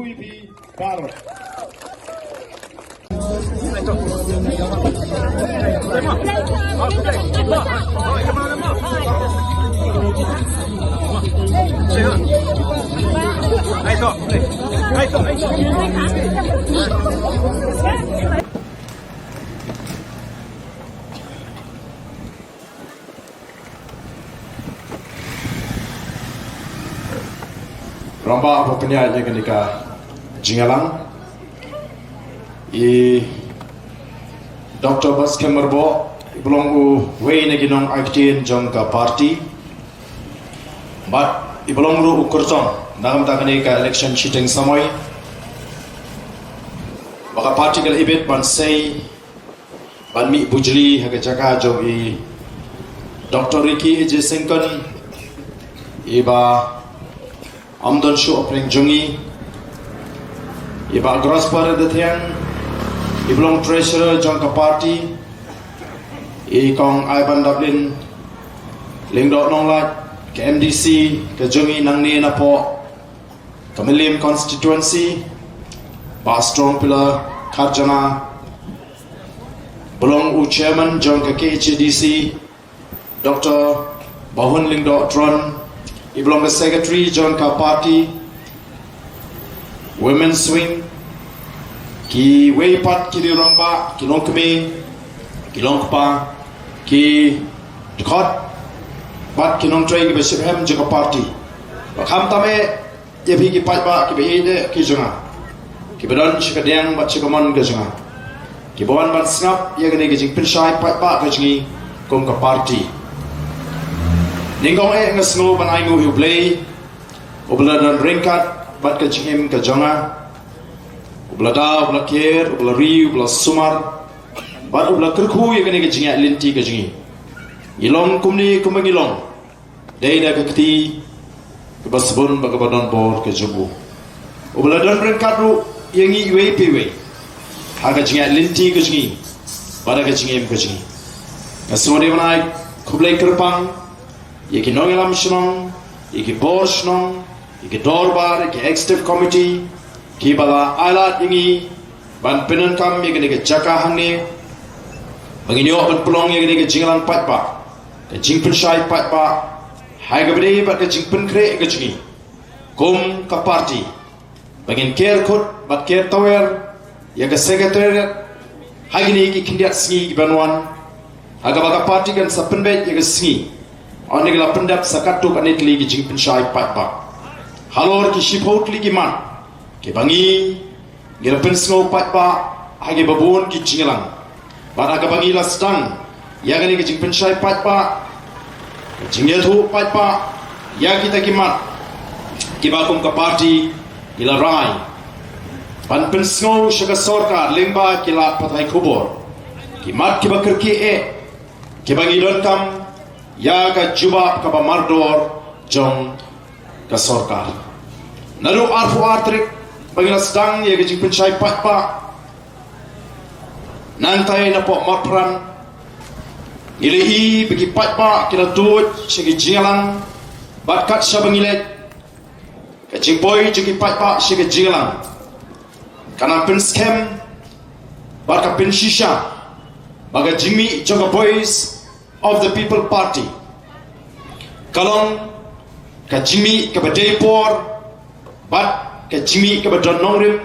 Kuipi Barat. Romba apa penyanyi ketika Jingalang Dr. Baskem Merbo belum wei neginong aktin jong ka party but ibelong ru ukurtong nagam ta kenika election shooting samoy baka party kal ibet ban say ban mi bujli haga jaka jong Dr. Ricky J. Singkon iba Amdan show opening jungi iba grospar dethian iblong treasurer jangka party kong Ivan Dublin lingdok nonglat ke MDC ke jungi nang ni na po Kamilim constituency ba strong pillar Karjana belong chairman jangka KHDC Dr. Bahun lingdok Tron Iblong the secretary John Ka Party Women's Swing Ki Weipat Ki Diromba Ki Longkme Ki Longpa Ki Dikot Bat Ki Nongtray Ki Besiphem Jaka Party Bakam Tame Yepi Ki Patba Ki Behide Ki Junga Ki Bedon Shikadeng Bat Shikamon Ki Junga Ki Bawan Bat Snap Yagane Ki Jing Pinshai Patba Ki Jungi Kong Ka Party Ninggong ngasngo ban aingu hublay ubla dan ringkat bat ka jingim ka jonga ubla da ubla ker ubla ri ubla sumar bat ubla kerku ye kene ka jinga linti ka jingi ilong kumni kumangilong dei da ka kti ka basbon ba ka badon bor ka jubu ubla dan ringkat ru yengi we piwe ha ka jinga linti ka jingi bara ka jingim ka jingi ngasngo de banai kublay kerpang Yeki nongelam shnong, yeki bor shnong, yeki dorbar, yeki executive committee, ki bala alat ingi, ban penan kam yeki nege jaka hangne, banginyo ban pelong yeki nege jinglang patba, ke jingpen shai patba, hai gabde bat ke jingpen kre ke jingi, kum ka party, bangin care kut, bat care tower, yeki secretariat, hai gini yeki kindiat singi banwan, haga baga party kan sapenbet yeki singi, Oni gila pendap sakatu kanit ligi jing penshai patpa. Halor ki shipot ligi man. Ki bangi gila pensngo patpa hagi babun ki jingalang. Baraga bangi la stang yagani ki jing penshai patpa. Jingyathu patpa ya kita ki man. Ki bakum ka party gila rai. Ban pensngo shaga sorkar limba kila patai kubor. Ki mat ki bakir ki ki bangi don kam ya ka jubab ka mardor jong ka sorkar naru arfu atrik bagila sedang ya ka jing penchai patpa nantai na po mapran ilihi bagi patpa kila tuut sigi jingalang batkat siya bangilet ka jing boy jigi patpa sigi jingalang kana penskem barka penshisha baga jimi jonga boys of the People Party. Kalong ka Jimmy ka Badaypor bat ka Jimmy ka Badonongrim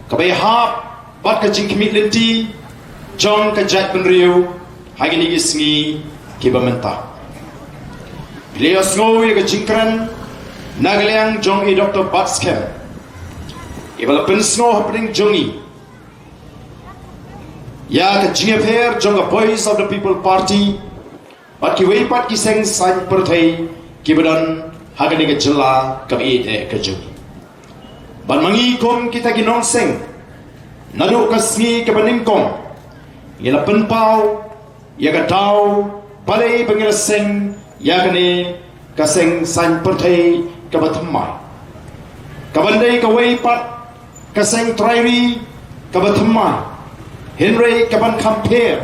ka Bayhap bat ka Jingkimi Linti John ka Jack Benriu hagini gisngi ki Bamenta. Bilayos ngoy ka Jingkran nagaliang Jong Dr. Baskem. Ibala pensno happening Jongi ya ka jingapher jonga boys of the People Party bat ki weipat ki seng san perthai ki badan hagani ka jela ka ite ka jungi ban mangi kom kita ki nong seng nadu ka sngi ka baningkong ila penpau ya ka tau balai bangila seng ya kane ka seng san perthai ka bathamai ka bandai ka weipat ka seng trairi ka bathamai Henry kaban compare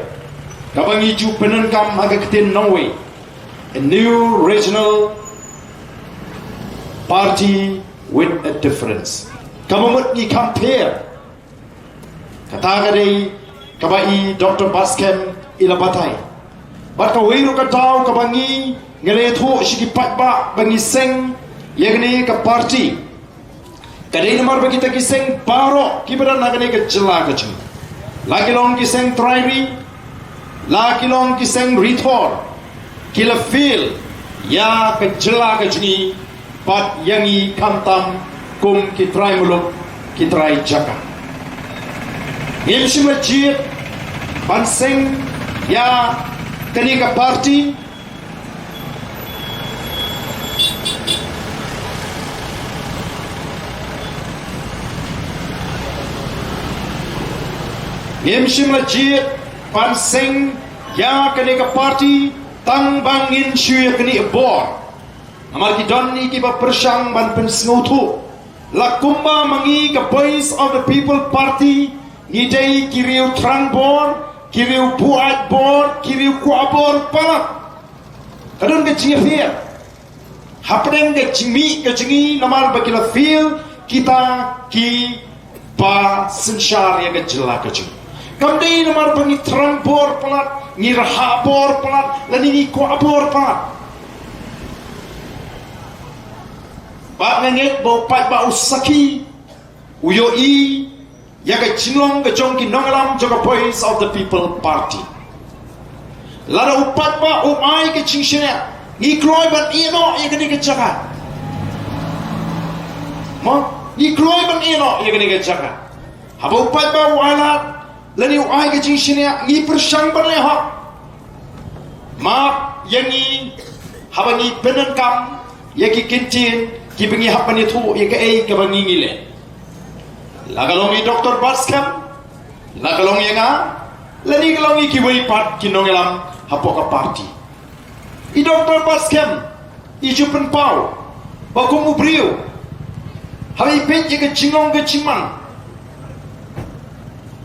kabang iju penan kam agaktin Norway a new regional party with a difference. Kamamut ni compare. Kata kadai kabai Dr. Baskem ilabatai. Bat kawiru katau kabangi ngale thu shikipat ba bangi seng yagni ka party. Kadai nomor bagi kita kiseng baro kibara nagani ka jela ka chung. Lagi long kiseng triry, lagi long kiseng rithor. Kila feel ya ka jela ka chung pat yangi kantam kum kitrai muluk kitrai jaka. Ngim shimla jit panseng ya kani ka party ngim shimla jit panseng ya kani ka party tang bangin shuya kani bor amar ki donni ki ba persang ban pen sngutu la kumba mangi ka voice of the people party ni dai kiriu trangbor kiriu buat bor kiriu kuabor pala kadon ke cingir hapren ke cimi ke cingi namar bakila feel kita ki ba sensyar ya ke jela ke cingi kamdei namar bangi trangbor pala ni rahabor pala lani ni kuabor pala ba nget bo pat ba usaki uyoi ya ka chinglong ka chongki nongalam joka voice of the people party lara upat ba umai ka chingshena ni kloi ban ino ya gani ka chaka mo ni kloi ban ino ya gani ka chaka haba upat ba wala lani umai ka chingshena ni persang ban le ha ma yangi haba ni penan kam ya ki kintin ki bengi hapani thu ya ka ei ka bangi ngile lagalongi Dr. Baskem lagalongi nga lani galongi ki wei pat kinongelam hapoka party I Dr. Baskem I jupen pau bakum ubriu hai pet ye ke chingong ke chingman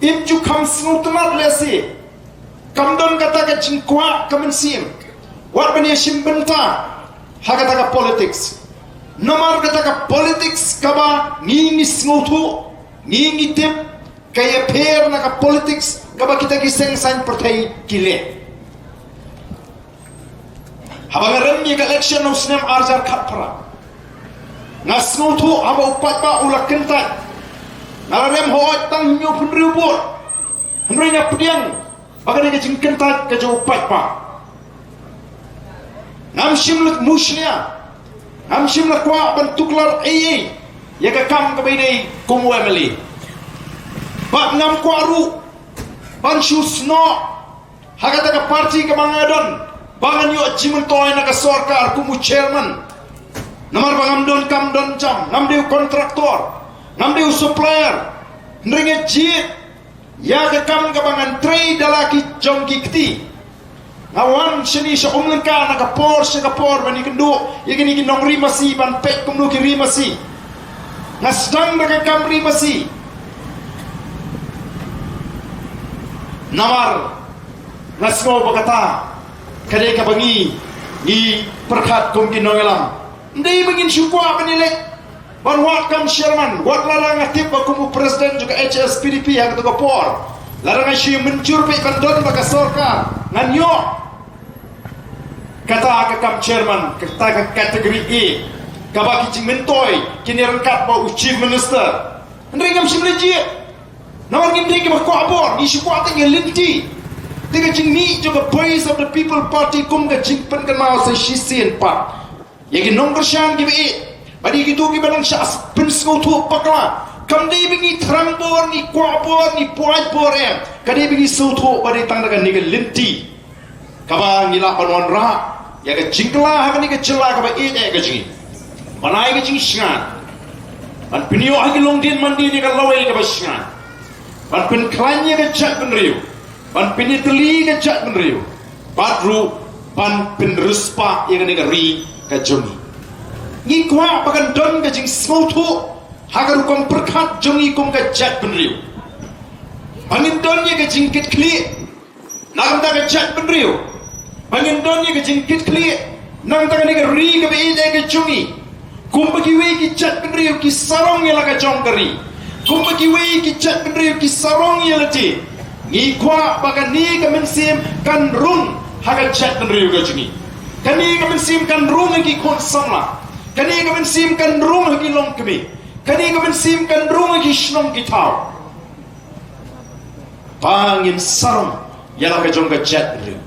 im ju kam snutmat lesi kamdon kata ke chingkwa kamen wat bani shimbenta hakata ka politics nomar kata ka politics kaba ni snutu ni tip kaya pair na ka politics kaba kita kiseng sign partai kile habang rem ni ka election no snem arjar khapra ngasnu thu aba upat ba ulak kentat narem ho tang nyu phunriu bot hrenya pdiang bagane ka jingkentat ka jo upat ba nam shimluk mushnia nam shimluk kwa bentuklar ai ya ka kam ka bini kumu emily bak nam kwaru ban shusno hagata ka party ka mangadon bangan yo jimun toy na ka sarkar kumu chairman namar bangam don kam don jam nam deu kontraktor nam deu supplier ndringe jit ya ka kam ka bangan trade dalaki jongki kti ngawan shini sha umlenka na ka por bani kendu yegini ki nong rimasi ban pek kumnu ki rimasi nasdang daga kam rimasi namar nasmo bakata kade ka bangi ni perkhat kum ki nongelam ndai bangin syukwa banile ban wat kam chairman wat larang atip bakum presiden juga HSPDP yang to por larang syi mencur pe bandon baka sarkar nganyo kata ka kam chairman kata ka kategori A kabaki jing mentoy kini rengkat ba chief minister ndringam simleji nawar ngimri ke ba ko abor ni syukwa ta ngelinti tiga jing ni juga voice of the people party kum ga jing pen kan mau sa shisien pat yagi nomor shan gibi badi gitu ki banang syas pen skutu pakla kam dei bingi trangbor ni kwabor ni puaj bor em kadai bingi sutu badi tang daga ni linti kaba ngila panwan ra yaga jingla ha ni ke chela kaba ga jing banai ke jing shan ban pinio hagi longdin mandi ni ka lawai ka bashan ban pin klanya ke chat ben riu ban pinitli ke chat ben riu badru ban pin ruspa yang ni ka ri ka jongi ni kwa bagan don ka jing smotu hagar kom perkhat jongi kom ka chat ben riu bangin don ye ka jing kit kli nagam ta ka chat ben riu bangin don ye ka jing kit kli nang ta ka ni ka ri ka be ka jongi kum bagi wei ki chat penriu ki sarong ya laga jongkari kum bagi wei ki chat penriu ki sarong ya lati ngi kwa baga ni ka mensim kan rung haga chat penriu ka jungi kani ka mensim kan rung ki kon samla kani ka mensim kan rung ki long kemi kani ka mensim kan rung ki shnong ki tau pangin sarong ya laga jongka chat penriu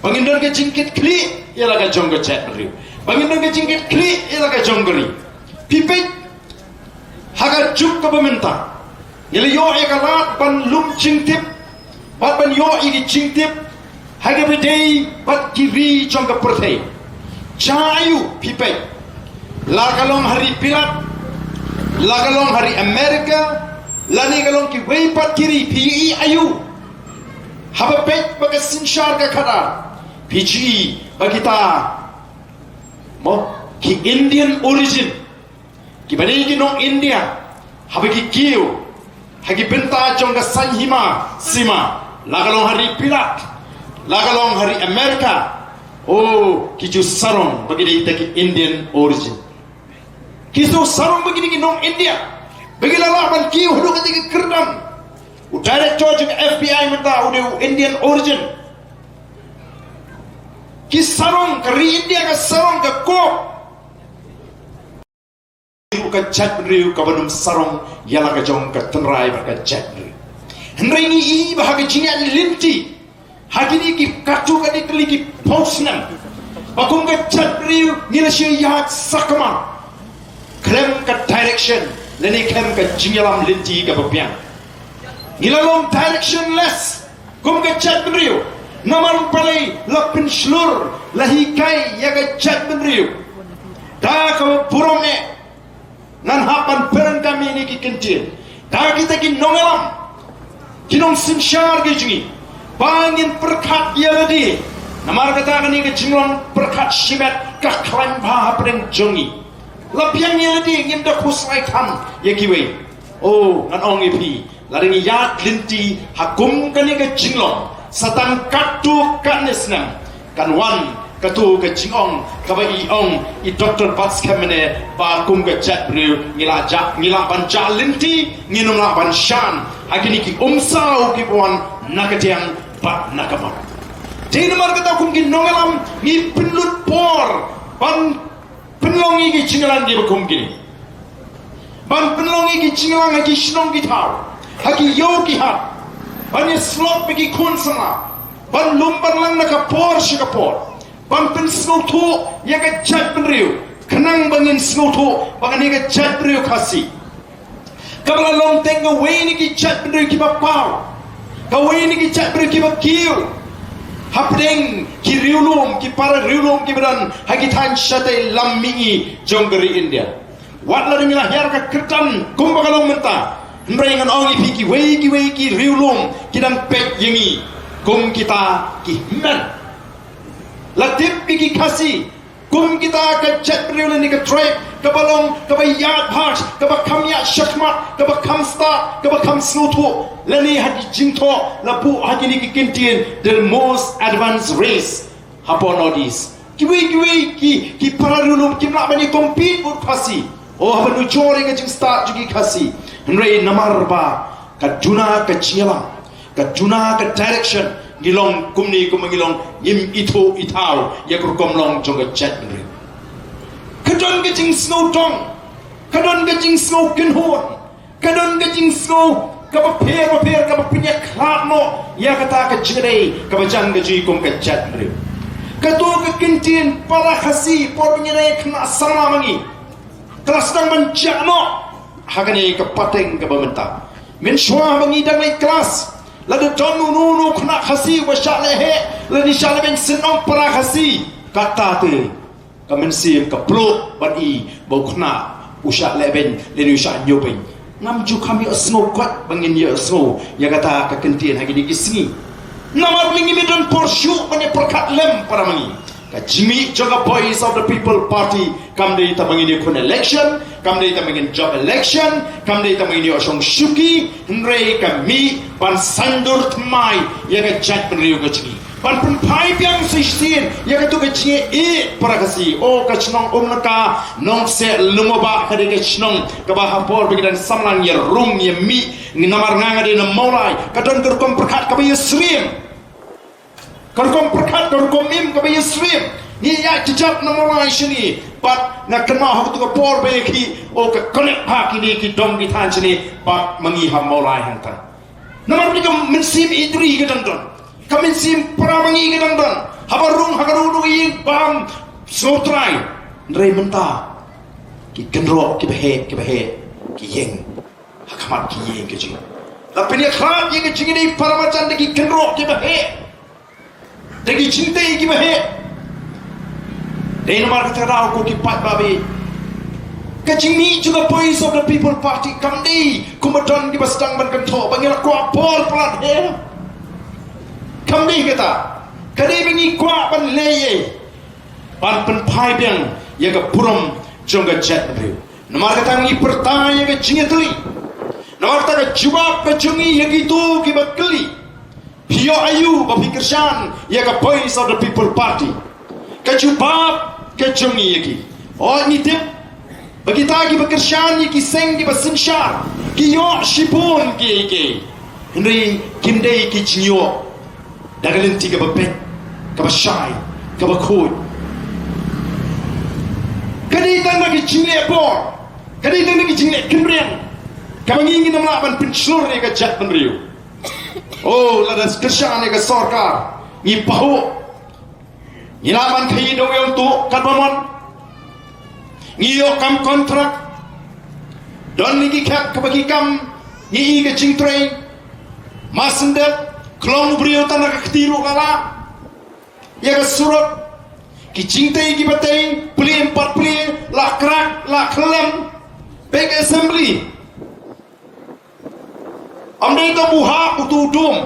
bangin don ke jingkit kli ya laga jongka chat penriu bangin don ke jingkit kli ya laga jongkari pipit haga juk ka pemerintah yele yo e kalat ban lum jingtip bat ban yo i jingtip haga bedei bat kiri jongka perthai chayu pipit lagalong hari pilat lagalong hari Amerika lani galong ki wei pat kiri pi ayu haba pet baga sinshar ka khada PGE bagita mo ki Indian origin ki bani ki nong India haba ki kiu hagi benta jongga sanhima sima lagalong hari pilat lagalong hari Amerika oh ki ju sarong bagi kita ki Indian origin kisu sarong begini ki nong India bagi lalaban kiu hudu ketika kerdam direct charge ke FBI minta udah Indian origin ki sarong kari India ka sarong ka ko ka chat riu ka banum sarong yala ka jong ka tenrai ka chat riu henry ni i bahaga jinya linti hagini ki katu ka dikli ki posnam bakum ka chat riu nila shi yak sakama krem ka direction leni krem ka jinyalam linti ka bapian nilalong directionless kum ka chat riu naman palay lapin slur lahikai yaga chat riu da ka burome nan hapan peran kami ini ki kentil da kita ki nongelam kinong sinshar ki jungi bangin perkat ya ladi namar kata kani ki jinglong perkat shimet ka klan ba hapeng jungi lapian ya ladi ngim da kusai tham ya kiwe oh nan ong ipi laring yat linti hakum kani ki jinglong satang katu kanisnam kan wan katu ke jingong kabai ong I Dr. Bats kamene ba kum ke chat bru ngila ban jalinti nginum la ban shan agini ki umsau ki bon nakatiang ba nakama tin mar kata kum ki nongalam ni penlut por ban penlongi ki jingalan di kum ki ban penlongi ki jingalan ki shnong ki thau haki yo ki hat ban slot bagi konsana ban lumban lang nakapor shikapor ban pen snowto yaga chat penriu kenang bangin snowto bangan yaga chat penriu kasi kabla long tenga weni ki chat penriu ki bapau ka weni ki chat penriu ki bakiu hapdeng ki riulum ki para riulum ki beran hagi tan shate lammi jonggeri India watla demilah yar ka kertan kumbagalong menta meringan ongi piki wei ki riulum kidang pet yengi kum kita ki men latip piki kasi kum kita ka chat riulum ni ka tribe ka balong ka bayat bhash ka bakam ya shakmat ka bakam sta ka bakam snutu lani hadi jingto lapu hadi ni ki kintin the most advanced race hapon odis ki wei ki para riulum ki nak bani compete put kasi oh hanu chore ka jing start jugi kasi Henry namar ba kaduna ka chialam kaduna ka direction gilong kumni kumangilong yim ito itaw yakur komlong jonga chat Henry kadon ka jing snow tong kadon ka jing snow kinhon kadon ka jing snow ka ba per ka ba pinya klarno ya kata ka jire ka ba jang ka ji kum ka chat Henry kato ka kintin para khasi por nyere khna sama mangi kelas dang menjakno hagani ke pateng ke pemerintah min shwa bangi dang lai kelas ladu tonu nunu kena khasi wa shalehe ladi shale ben senong para khasi kata te kamen sim ke pluk bani bau kena usha leben lenu usha nyoben ngam ju kami asno kwat bangin ya asno ya kata ka kentien hagini kisni namar lingi medon porshu bani perkat lem para mangi Jimmy Joga Boys of the People Party kam dari tamangini kun election kam dari tamangin job election kam dari tamangini osong shuki nrei kami ban sandur tmai yaga chat penriu kecil ban pun pai piang sistin ya ka tu ka chie e para kasi o ka chnong naka nong se lumoba ka de ka chnong ka ba hapor bi dan samlang ya rum ya mi ni namar nganga de na maulai ka don ker kom perkat ka ba yesrim ker kom perkat ker kom im ka ba yesrim ni ya jejak na maulai shini pat na kena ha tu ka por be ki o ka connect ha ki ni ki dom ki than shini pat mangi ha maulai hang ta namar ni ka mensim idri ka dan kami sim pramangi ke dangdang habarung hagarudu ing bam sotrai ndrei menta ki kenro ki behe ki yeng hakamat ki yeng ke jing tapi ni khat ye ke jing ni paramacan de ki kenro ki behe de ki cintai ki behe de nomor kata rau ko ki pat babi kecing ni juga voice of the people party kamdi kumadon ki basdang ban kentho bangila ko pol plat he kamdi kita kadi bengi kwa ban leye ban pen pai biang ya ka puram jonga jet beu nomor kata ngi pertanya ya ka jingetli nomor kata jawab ka jungi ya gitu ki bakli pio ayu ba fikirsan ya ka voice of the people party ka jawab ka jungi ya ki oh ni tip bagi tagi bakirsan ya ki seng ki basinsha ki yo shipon ki Henry kimdei ki chinyo dagalin tiga bapet kaba shy kaba khoi kadi tang lagi jingle bor kadi tang lagi jingle kimrian kaba ngingi namla ban pinslur ne ka jat ban riu oh la das keshan ne ka sarkar ni paho ni laman khai do yang tu kadmon ni yo kam kontrak don ni khak kaba ki kam ni ka jingtrei masendet Kelong beriau tanah ketiru kala, ya ke surat, ki cintai ki batai, peli 4 peli, lah kerak, lah kelam, baik assembly. Amdai tu buha utu dum,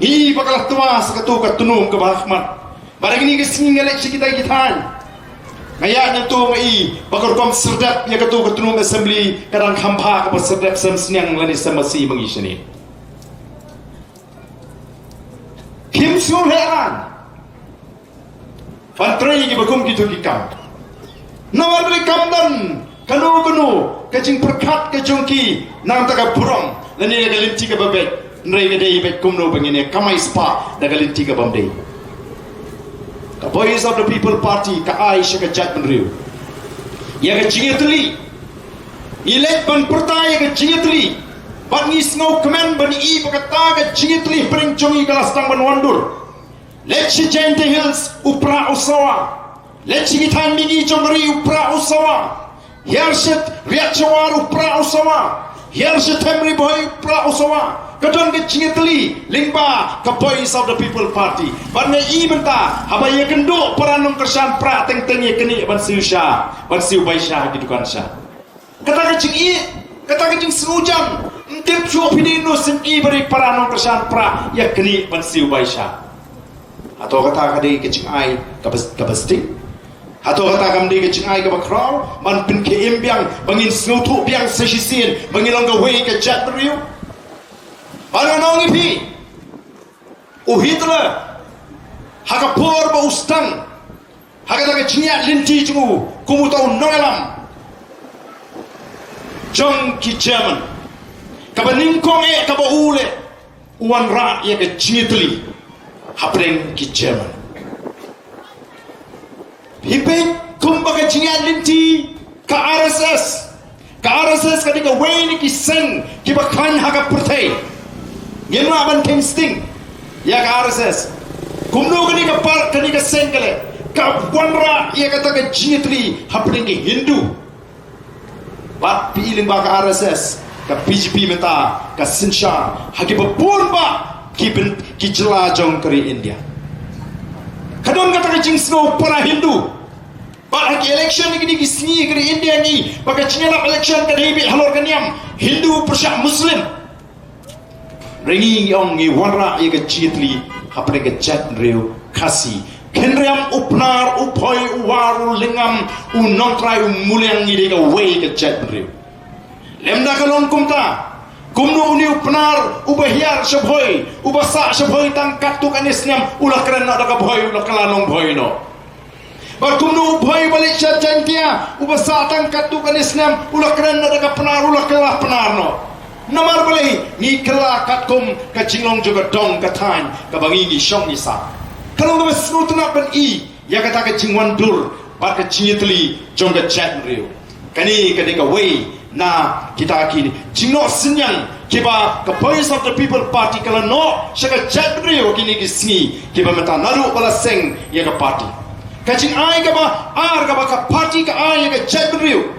ini bakalah tuas ketu ketunum ke bahmat. Barang ini kesini ngelak kita kita. Ngayaknya tu ngai bakal kom serdat ya ketu ketunum assembly kadang hampa ke serdat semsniang lani semasi mengisini. Kim Sul heran Pantrai ki bakum gitu ki kam nawar dari kamdan kanu kacing perkat ke jongki nang taka burong lani ada linti ke babet nrei ke dei bet kumno bangine kamai spa daga linti ke bamdei ka voice of the people party ka Aisha ke jat benriu ya ke jingetli ilek ban pertai ke jingetli ban ni snow kemen ban i bakata ke jingitli pering jongi kelas tang ban wandur lechi jente hills upra usawa lechi gitan migi jongri upra usawa yerset riachawar upra usawa yerset temri boy upra usawa kadon ke jingitli lingba ke voice of the people party ban ne i benta haba ye kendo paranong kersan pra teng teng ye keni ban siusha ban siu baisha gitu kan sha kata ke jingi kata ke jing senujan Tip chuo pini no sim i beri paranong kersan pra ya keni bansiu baisha atau kata kadi kecing ai kabasti atau kata kamdi kecing ai kabakrau man pin ke imbiang bangin snutu biang sesisin bangin long wei ke jat beriu paranong ipi uhitla hakapor ba ustang hakata kecing ya linti jungu kumu tau noelam jong ki German kaba ningkong kaba ule uan ra ya ke jitli hapreng ki German hipe kumbaga jingan linti ka RSS kadika weni ki seng ki bakhan haga purthai ngena ban ken sting ya ka RSS kumno kadika seng kale ka wanra ya kata ke jitli hapreng ki Hindu bat piling ba ka RSS ka BJP meta ka sinsha haki bapun ba ki jelajong kari India kadon kata ka jingsno para Hindu ba haki election ni ki sni kari India ni baka chingala election ka debi halor kaniam Hindu persya Muslim ringi yong ni warra ye ka chitli hapre ka chat reu kasi kenriam upnar upoi uwaru lingam unontrai umuliang ni ka way ka chat reu lemda kalong kumta Kumnu uniu penar ubahiar sebhoi ubasa sebhoi tangkat tu kanisnyam ulah keren nak daga bhoi ulah kalanong bhoi no. Bar kumnu bhoi balik jantia ubasa tangkat tu kanisnyam ulah keren nak daga penar ulah kalah penar no. Namar balik ni kela kat kum ka jinglong juga dong ka tain ka bangi syong ni sa. Kalau ka besnu tu nak ban i ya kata ka jingwan dur bar ka jingitli jong ka chat riu. Kani ka deka wei na kita kini jingno senyang kiba ke Voice of the People Party kalau no syaka jadriu kini kisni kiba meta naru bala seng ya ke party kajing ai ka ba ar ka ba ka party ka ai ya ke jadriu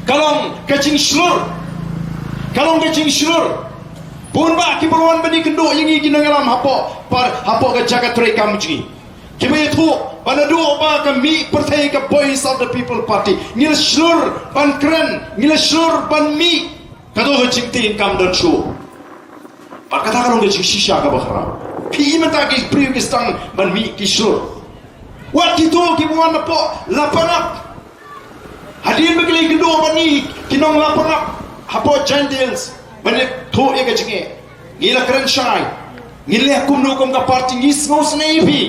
kalong kajing slur pun ba ki perluan bani kendo yangi kinangalam hapo par hapo ka jaga tre kamji kiba itu pada dua ba ka mi partai ka Voice of the People Party ngil slur ban keren ngil slur ban mi kado ho jingtin kam dan show par kata kalong ke shisha ka bakhara pi mata ki priu ki stang ban mi ki slur wat itu ki buan po lapanap hadin begili kedua bani kinong lapanap hapo jandils bani tho e ka jinge ngila keren shai ngile kumnu kum ka party ngis ngos nei pi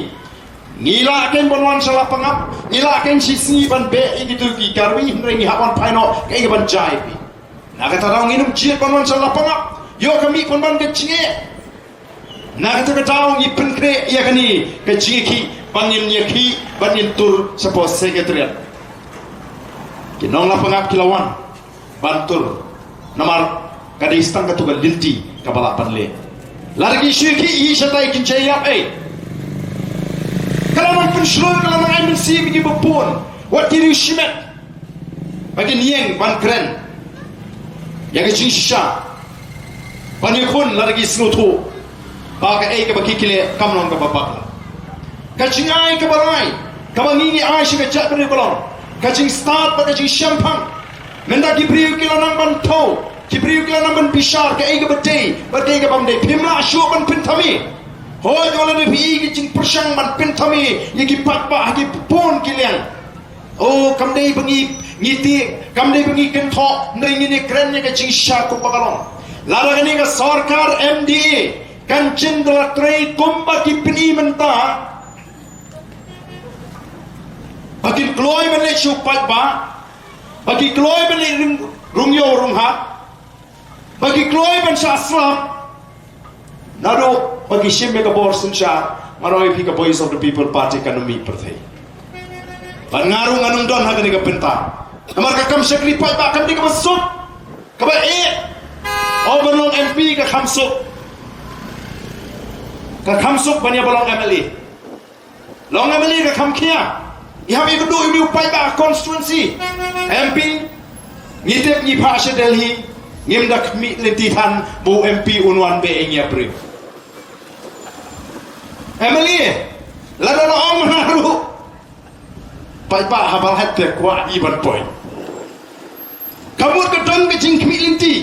ngila ken bonwan sala pangap ngila ken sisi ban be gitu ki karwi hrengi hapan paino kai ban jai pi nakata raung inum jil bonwan sala pangap yo kami pon ban ke cinge nakata ka taung i penkre ya kani ke cinge ki bangin ye ki banin tur sapo sekretariat kinong la pangap kilawan bantur namar kada istang ka tugal linti ka bala panle largi syiki i satai kinchayap kalau nak pensyur kalau nak ambil si bagi bepun wat kiri shimet bagi nieng ban keren yang kecing shisha ban yakun lagi selutu bagi ke bagi kile kamlong ke bapak kacing ai ke balai kabangi ai shi ke chat beri kolong kacing start bagi kacing champang mendaki priu kilo nang ban tau ki priu kilo nang ban bishar ke ai ke bete bate ke bamde pimla shu ban pintami hoi kalau ni pi kicing persang man pentami yaki patpa hagi pon kilian oh kamdei bengi ngiti kamdei bengi kenthok ndringi ni keren ni kicing syaku pakalong lara ni ka sarkar MDA kancin dala trade kumba ki pini menta bagi kloy men le shu patpa bagi kloy men le rungyo runghat bagi kloy men saslam nado bagi shimbe ka bor sinsha maroi pi ka Voice of the People Party kanumi partai bangarung anung don hagani ka penta amar ka kam sekli pai ba kam di ka masuk ka ba overlong MP ka khamsuk banya balong MLA long MLA ka khamkhia iham ikut do ini upai ba constituency MP ngitep ni phasha Delhi ngimdak mi lentitan bu MP unwan be eng April Emily lada na om haru pai pa habal hatte kwa iban poin kabut kedong ke jing kmi linti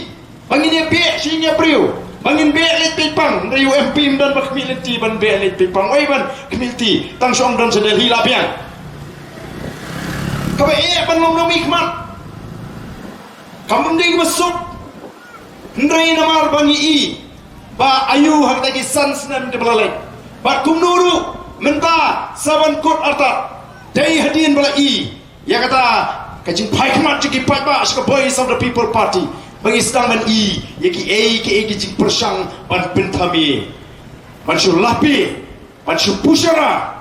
bangin be sing April bangin be let pipang dari MP dan bak kmi linti ban be let pipang oi ban kmi linti tang song don sedel hilapian kabe ban lom ikmat kamu nding masuk ndrai namar bangi i ba ayu hak tagi sans nam de belalai ba kumnuru menta saban kot arta dai hadin bala i ya kata kajing pai kmat jiki pai ba ska Voice of the People Party bagi sedang ban i yaki kajing persang ban pentami ban sulapi ban pushara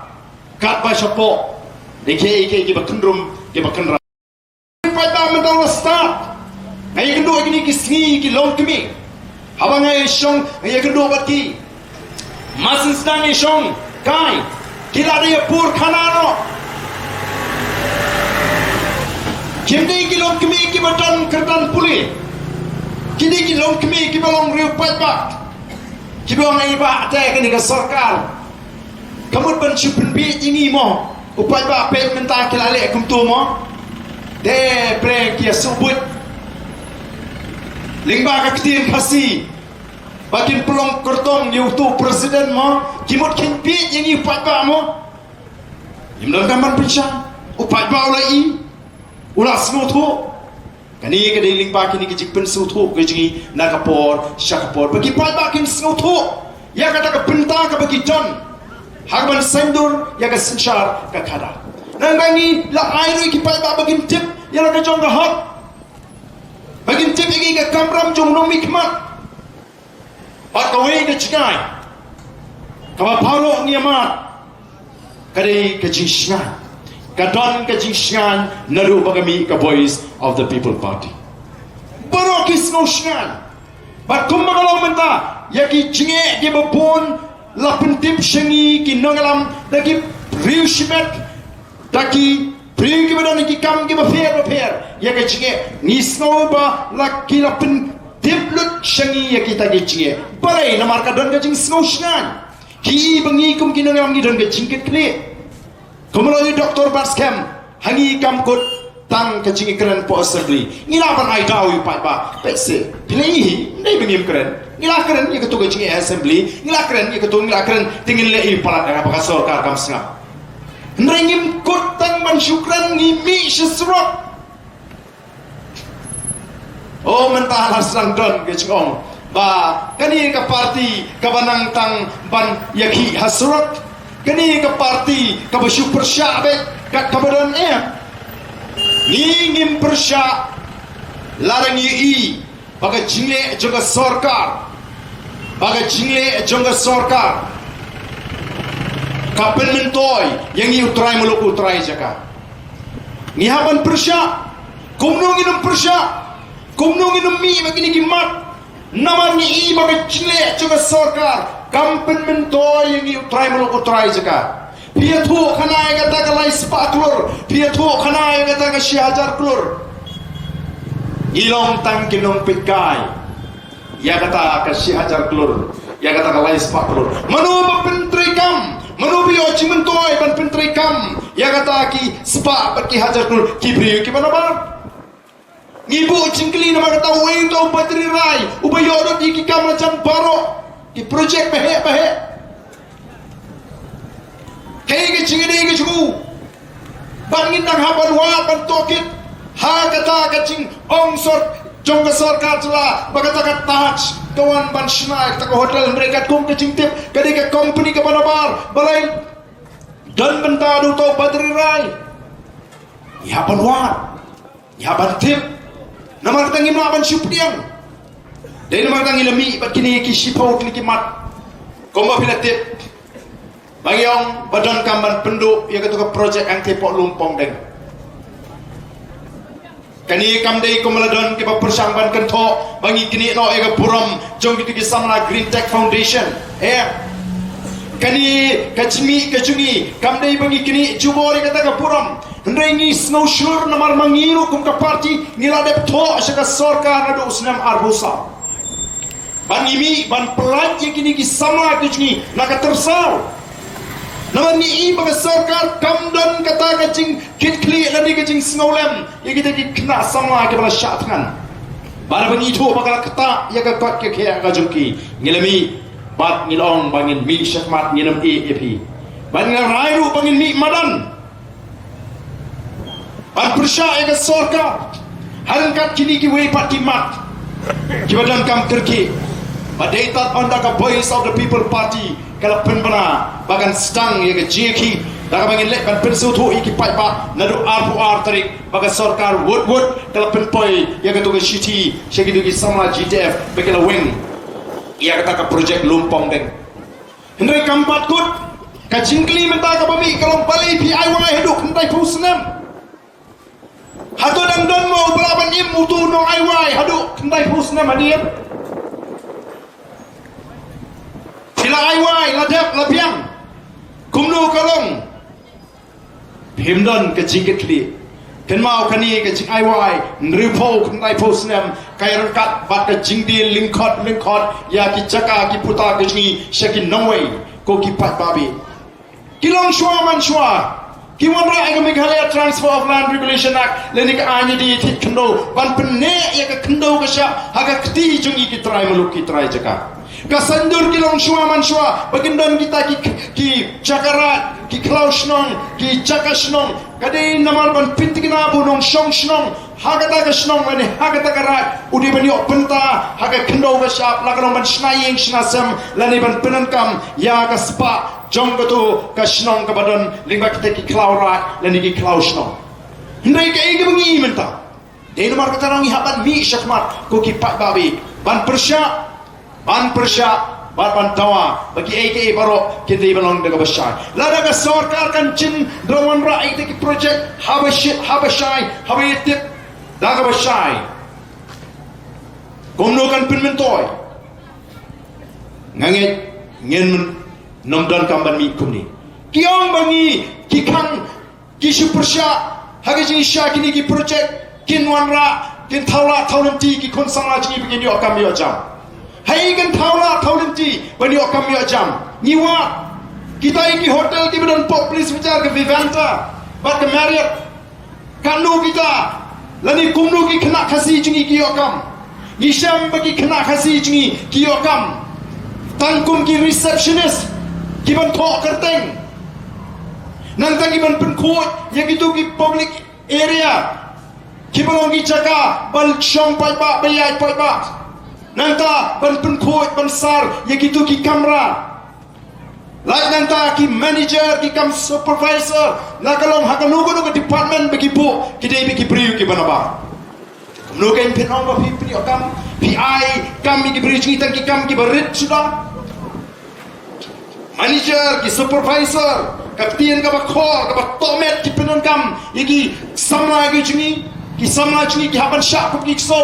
kat ba sapo deke ki bakendrum ki bakendra pai ba menta start ngai kendo ini kisni ki long kemi habang ngai shong ngai kendo bati masin sedang ni shong kai kila dia pur kanano kindi ki long kemi ki badan kertan puli kini ki long kemi ki balong riu pat ki balong ngai ba te kini ka sarkar kamu ban chupin bi ini mo upai ba pe menta kila le kum tu mo de pre ki subut lingba ka kitin khasi bakin pelong kertong yutu presiden mo kimut kinpi yang upat ba mo imdan kaman pinsang upat ba ulai ula smutu Kani kadai lingpa kini kijik pensu tu kijingi nakapor syakapor bagi palbakin snow tu ya kata ke benta ke bagi John hagman sendur ya ke sensar ke kada nang bangi la airu ki palba bagi tip ya la jong hak bagi tip igi ke kamram jong nong mikmat pat kawai ke cikai kawa palo ngiamat kadai ke jisngan kadon ke jisngan naru bagami ke voice of the people party baru kisno sngan bat kumagalang menta yaki jinge di babon la pentip shengi ki nongalam daki riu shimet daki priu ki badan ki kam ki bafer yaki jinge ni snow ba la ki la pentip lut shengi yaki taki jinge balai namar kadon ke jing snow sngan ki bangi kum ki nongalam ki don ke jingket kle Kemudian Dr. Baskem hangi kamkut tang kecing keren po assembly. Ngila pan ai tahu pat ba. Pese pilih ni bengim keren. Ngila keren ye ketua kecing assembly. Ngila keren ye ketua ngila keren tingin lei palat dengan pakar sorkar kam sengap. Nrengim kut tang man syukran ngimi sesrok. Oh mentah hasang don kecing ong. Ba kani ke parti kabanang tang ban yaki hasrok. Kani ke parti ke bersyukur syabet kat kabadan ni ngim persya larang yi baga jingle juga sorkar baga jingle juga sorkar kapen mentoy yang yi utrai muluk utrai jaka ni haban persya kumnung inum persya kumnung inum mi begini gimat nama ni baga jingle juga sorkar kampen mentoy yang utrai muluk utrai jaka dia tu kanai kata kalai sepak klur dia tu kanai kata ke syahajar klur ilong tang kinong pikai ya kata ke syahajar klur ya kata kalai sepak klur manu bapentri kam manu bio cimentoy ban pentri kam ya kata ki sepak baki hajar klur ki brio ki mana bar ngibu cingkli nama kata weng tu bateri rai ubayodo di ki kam macam baro ki projek behek kaya ke cingin ke cukup bangin nang haban wa ban tokit ha kata kacing ongsor jong ke sorkar celah bagata kat touch kawan ban snack tak hotel mereka kum ke cingtip kadi ke company ke banabar balai dan benta du tau badri rai ya ban wa ya ban tip nama kata ngimna ban syupriang dari nama kata ngilami bakini ki sipau ki mat komba pilatip bagi orang badan kamban penduk yang ketua projek yang tepok lumpong deng kani kamdei komaladon ke persangban kentok bagi kini no ega puram jong gitu ki samna Green Tech Foundation kani kacimi kacungi kamdei bagi kini jubori kata ke puram nrengi snow sure namar mangiru kum ka parti ngiladep to asaka sorkar nado usnam arbusa ban imi ban pelat yang kini ki samna kacungi naka tersau nama ni baga sorkar kamdan kata kacing kit kli ladi kacing snowlem ya kita ki kena sama ke bala syatkan bara bangi itu bakal kata ya ka kot ke kaya ka jungki ngilami bat ngilong bangin mi syakmat ngilem EAP bangin rairu bangin mi madan ban persya ya ka sorkar halangkat kini ki wei pat mat ki badan kam terki badai tat onda ka voice of the people party kalau penbana bagan stang ya ke jeki dah bangin lek ban pensu tu iki pai ba nadu RPR tarik baga sorkar wood kalau penpoi ya ke tu ke city segitu ki sama GTF bekala wing ya kata ka projek lumpong deng hendai kampat kut ka jingkli menta ka bami kalau bali PIY hidup hentai pusnam hatu dan don mau belaban im mutu no IY hadu hentai pusnam hadir sila IY ladap labiang kumnu kalong himdan ke jingkit li kan mau kani ke jing IY nripo kunai posnam kairan kat bat ke jingdi lingkot ya ki jaka ki puta ke jingi shakin nongway ko ki pat babi kilong shwa man shwa ki wanra aga Meghalaya Transfer of Land Regulation Act lenik anya di tit kendo ban penne ya ke kendo ke sya haga kti jungi ki trai muluk ki trai jaka kasandur kilong shwa man shwa bagindan kita ki chakarat ki klausnong ki chakasnong kadai namal ban pintigna bunong shong shnong hagata ka snong mani hagata ka rai udi bani openta haga kendo ka shap la kalong ban snaying snasam lani ban penankam ya ka spa jong ka tu ka snong ka badan lingba kita ki klau rai lani ki klau snong ndai ka igi bangi menta dei nomor ka tarang haban mi syakmat ko ki pat babi ban persya ban tawa bagi AKA baro kita ibalong daga basyai lada ka sarkar kan chin drawan ra ite ki project habashai habayitip daga basyai komno kan pinmentoy ngangit ngen nomdan kamban mi kumni kiong bangi kikang kisu persya hagajin syakini ki project kinwan ra kin thawla thawlanti ki konsanga jingi begini okam yo jam hai kan thawla thawlanti bani okam yo jam niwa kita iki hotel ki bedan poplis vichar ke Vivanta bat ke Marriott kanu kita lani kumnu ki kena khasi jingi ki okam nisham bagi kena khasi jingi ki okam tangkum ki receptionist ki ban thok kerteng nang tangi ban penkhot yang itu ki public area ki ban ngi jaga bal chong pai ba bayai pai ba nanta ban penkhot ban sar yang itu ki kamera lai nanta ki manager ki kam supervisor la kalong hakalugo no department bagi bu ki dei bagi priu ki banaba no kan pinong ba pi okam PI kam ki priu ki tan ki kam ki barit sudah manager ki supervisor kapten ka ba kho ka ba tomet ki pinon kam iki samla ki jingi ki samla jingi ki haban syak ki so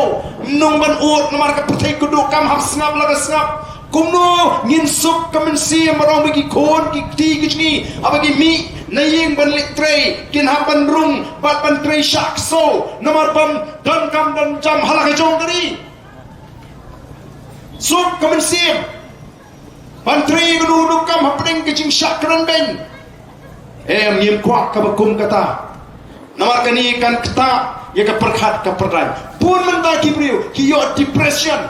nong ban ut nomar ka prthai ku do kam hab snap laga snap kumno ngin sup kamen si marong bagi kon ki ti ki jingi abagi mi naying ban litre kin haban rung bat ban tre syak so nomar bam dan kam dan jam halaka jong dari sup kamen si Pantri gunu kam hapning kecing syakran ben ngim kuak ka bakum kata namar kani kan kata ya ka perkhat ka perdai pun menta ki priu ki yo depression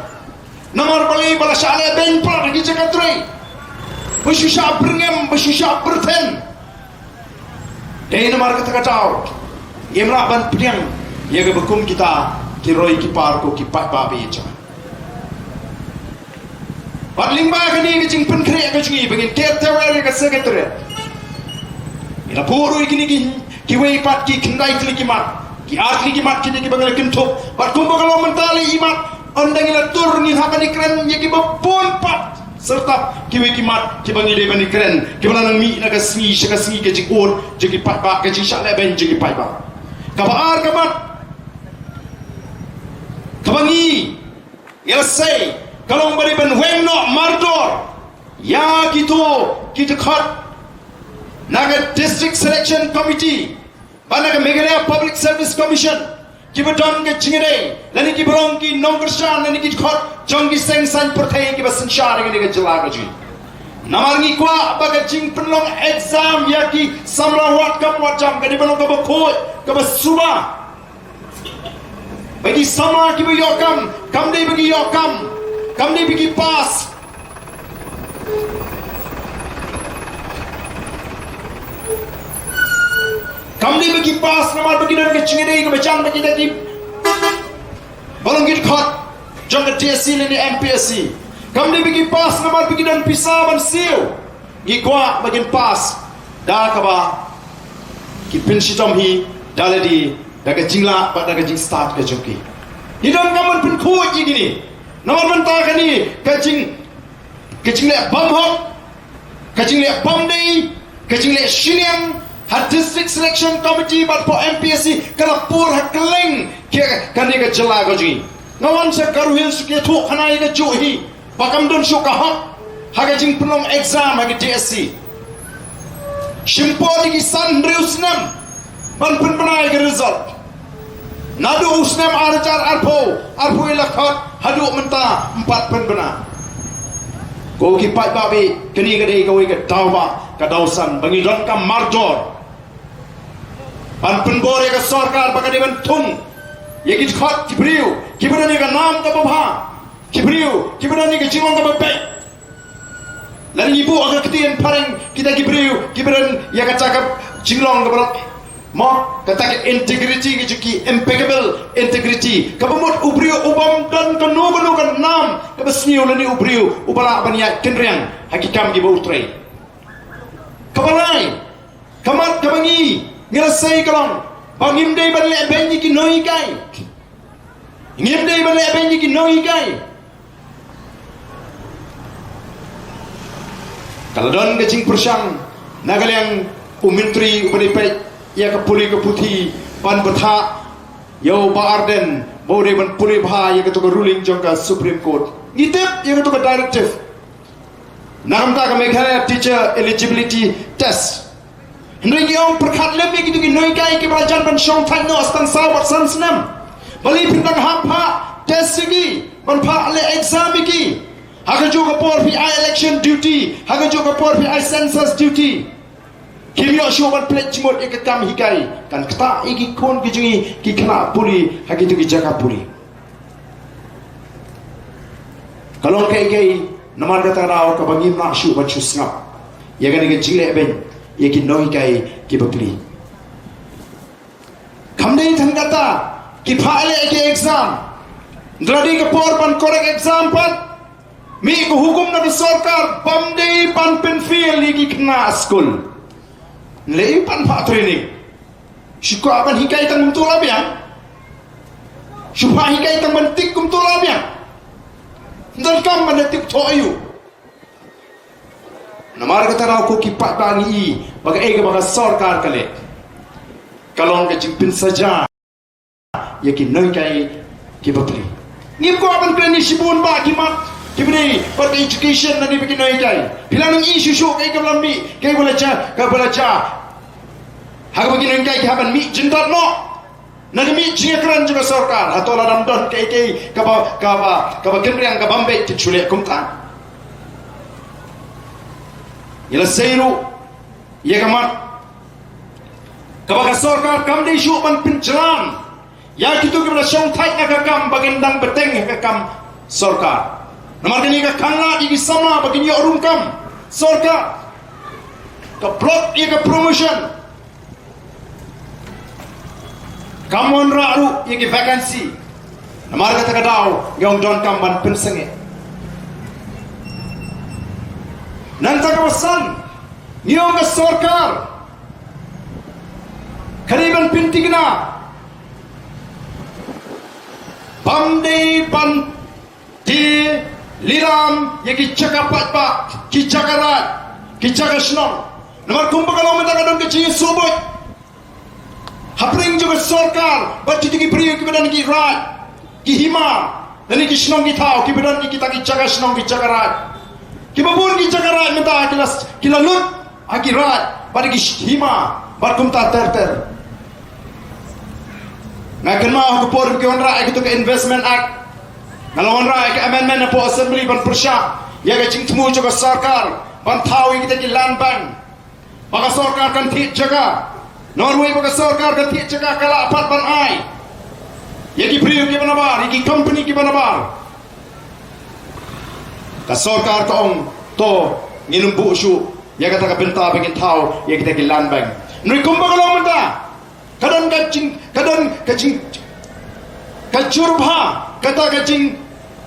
namar bali bala syale ben pra ki cakatri besusah berngem besusah berten dei namar kata katau ngemla ban pediang ya ka bakum kita ki roi ki par ko ki pat babi cha Padling ba kani kecing penkre ka jingi bangin kertawari ka sekretary ila puru ikini ki wei pat ki kendai kli ki mat ki atli ki mat kini ki bangal kentuk pat kumba kalau mentali imat ondang ila tur ni hakani kren ye ki bapun pat serta ki wei ki mat ki bangi de bani kren ki banang mi na ka smi ka jing on jigi pat ba ka jing shala ben jigi pat ba ka baar ka mat ka bangi ila say kalau beri ben wengno mardor ya gitu kita khat naga district selection committee banaga Meghalaya public service commission kita dong ke jingere lani ki berong ki nongkershan lani ki khat jonggi seng san perthai ki basan shar ki ga jala ji namarngi kwa baga jing penlong exam ya ki samla wat kam wat jam ka di benong ka bakoi ka basuba bagi sama ki bi yokam kam dei bagi yokam kam ni bigi pas namar bagi dan kecing ini ke bacang bagi tadi balong git khat jong ke TSC ni MPSC kam ni bigi pas namar bagi dan pisah ban siu gi kwa bagi pas da ka ba ki pensi tom hi daladi daga jingla ba daga jing start ke joki ni dong kaman pun khu ji gini nomor mentah kani kacing le bom hop kacing le bom day kacing le shiniang had district selection committee but for MPSC kala pur hakling kani ka jala goji ngawan sa karuhin suke thu khana ga juhi bakam don shuka hop hagajing pelong exam hagi DSC shimpo di san reusnam ban pun banai ga result nadu usnam arjar arpo ilakhat hadu mentah 4 pen benar ko ki pai babi keni gade ko ke tauba ka dausan bangi don kam marjor pan pen bore ka sarkar bagade ban thung ye ki khat ki priu ki berani ka nam ka babha ki priu ki berani ka jiwang ka babe lari ibu agar ketien pareng kita ki priu ki beran ya ka cakap jinglong ka barok Mak kata integrity ki impeccable integrity kabamut ubrio ubam dan kanu kan nam kabasniu lani ubrio ubala baniat kenriang hakikam gi bautrai kabalai kamat kabangi ngelasai kalong bangim dei ban le benyi ki noi kai ngim dei ban le benyi ki noi kai kalau don gecing persang nagaliang umintri ubanipai ya ke puli ke putih pan betha yo ba arden bode ban puli bha ya ke to ruling jongka Supreme Court ngitip ya ke to directive nam ta ka Meghalaya teacher eligibility test hendri yong perkhat lem ki tu ki noi kai ki belajar ban shong thai no astan sawat san snam bali pindang hap pha test gi ban pha le exam gi haga jo ka por pi election duty haga jo ka por pi census duty Kimio syoban plek cimot ke kam hikai kan kata igi kon kijungi ki kena puli hagi tu ki jaga puli kalau kai namar kata raw ka bangi na syu ban syu snap ya kan ke jile ben ya ki no hikai ki bapli kamdei than kata ki phale ke exam dradi ke por ban korek exam pan mi ko hukum na sarkar bamdei pan pen fail ki kena school leipan pak training syukur akan hikai tang betul abiang syukur hikai tang bentik betul abiang dan kam menetik toyu namar kata aku kipat bani bagai bagai sarkar kale kalau ke jimpin saja yakin noi kai kibapli ngim ko akan kleni sibun ba kimat kibni per education nani bikin noi kai bilang isu syuk kai kelambi kai belajar haga begini kai haban mi jindat no nagi mi jingkran juga sarkar atau ladam don kai kaba kenriang kabambe tichule kumta ila seiru ye kamat kaba sarkar kam dei syu ban pinjalan ya kitu kibra syong thai ka kam bagindang beteng ka kam sarkar namar kini ka khangla di sama bagini orun kam sarkar ka plot ye ka promotion Kamon raru yeki vacancy namar kata kadau yong don kamban pensenge nanta kawasan yong ka sarkar kariban pintigna bamdei pan ti liram yeki chakapat pa ki chakarat ki chakashnong namar kumbakalo mata kadon ke chi suboy hapring juga sarkar bati ki priyo ki badan ki rat ki hima dan ki shnong ki thau ki badan ki kita ki jaga shnong ki jaga rat ki babun ki jaga rat menta ki lalut aki rat bati ki hima barkum ta ter na kenma ko por ki onra ki to ke investment act kalau onra ki amendment po assembly ban persya ya ga jing tmu juga sarkar ban thau ki land bank maka sarkar kan thi jaga Norway baka sarkar ka tiyak jaga kala apat ban ai yaki priyo ki banabar yaki company ki banabar ka sarkar ka ong to nginum bu syu ya kata ka benta bagin tau ya kita ki land bank nui kumba kalau menta kadon kacing kacurba kata kacing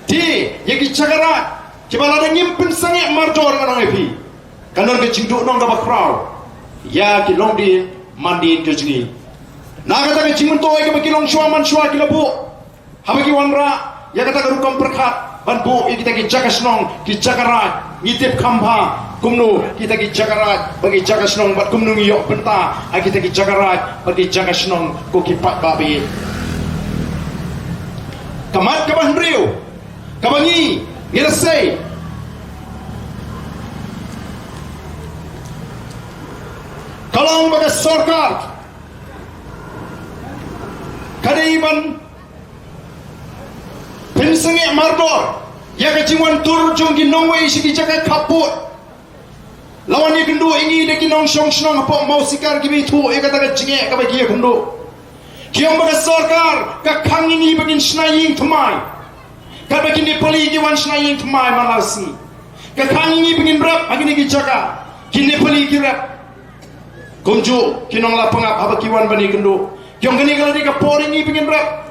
di yaki cagara kibala da nyimpin sange marjor kanong epi kadon kacing du nong ka bakraw ya ki long di mandi kejungi naga taka cimun to ke bakilong shwa man shwa kilabu habaki wanra ya kata rukam perkhat ban bu kita ki jakasnong ki jakarat ngitip khamba kumnu kita ki jakarat bagi jakasnong bat kumnu ngiyok benta kita ki jakarat bagi jakasnong ko ki pat babi kamat kaban brio kabangi ngirasai kalau baga sarkar kadaiban pensengi mardor ya kaciwan tur jonggi nongwe isi jaga kaput lawan ni kendo ingi de kinong shong shong apa mau sikar gibi tu e kata kacingnya ka bagi kendo kiong baga sarkar ka khangi bagin snaying thmai ka bagin ni poli gi wan snaying thmai malasi ka khangi bagin rap agini gi jaga kini poli gi rap kumju kinong la pangap haba kiwan bani kendo kyong kini kalau di kapor ini pingin rap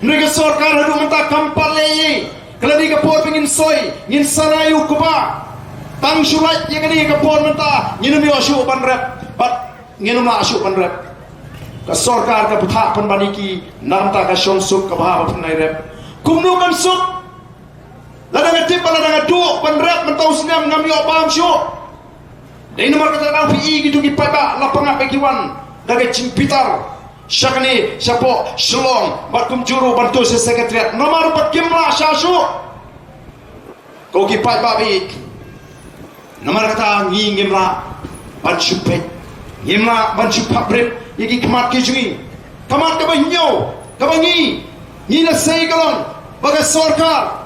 mereka sorkar hadu mentah kampal leye kalau di kapor pingin soy ngin sanayu kuba tang surat yang kini kapor mentah nginum yo asyuk ban rap bat nginum la asyuk ban rap ka sorkar ka puthak pan bani ki namta ka shong suk ka bha pan nai rap kumnu kan suk lada ngatip lada ngadu ban rap mentau senam ngam yo bam syuk dai nomor kata na pi gitu ki pada lapang apa kiwan daga cimpitar syakani syapo shlong bat kumjuru bantu sekretariat nomor bat kimla syashu ko ki pai babi nomor kata ngi ngimla ban syupet ngimla ban syupabrit yiki kemat kijui kemat ka banyo ka bangi ni na sei kalon baga sarkar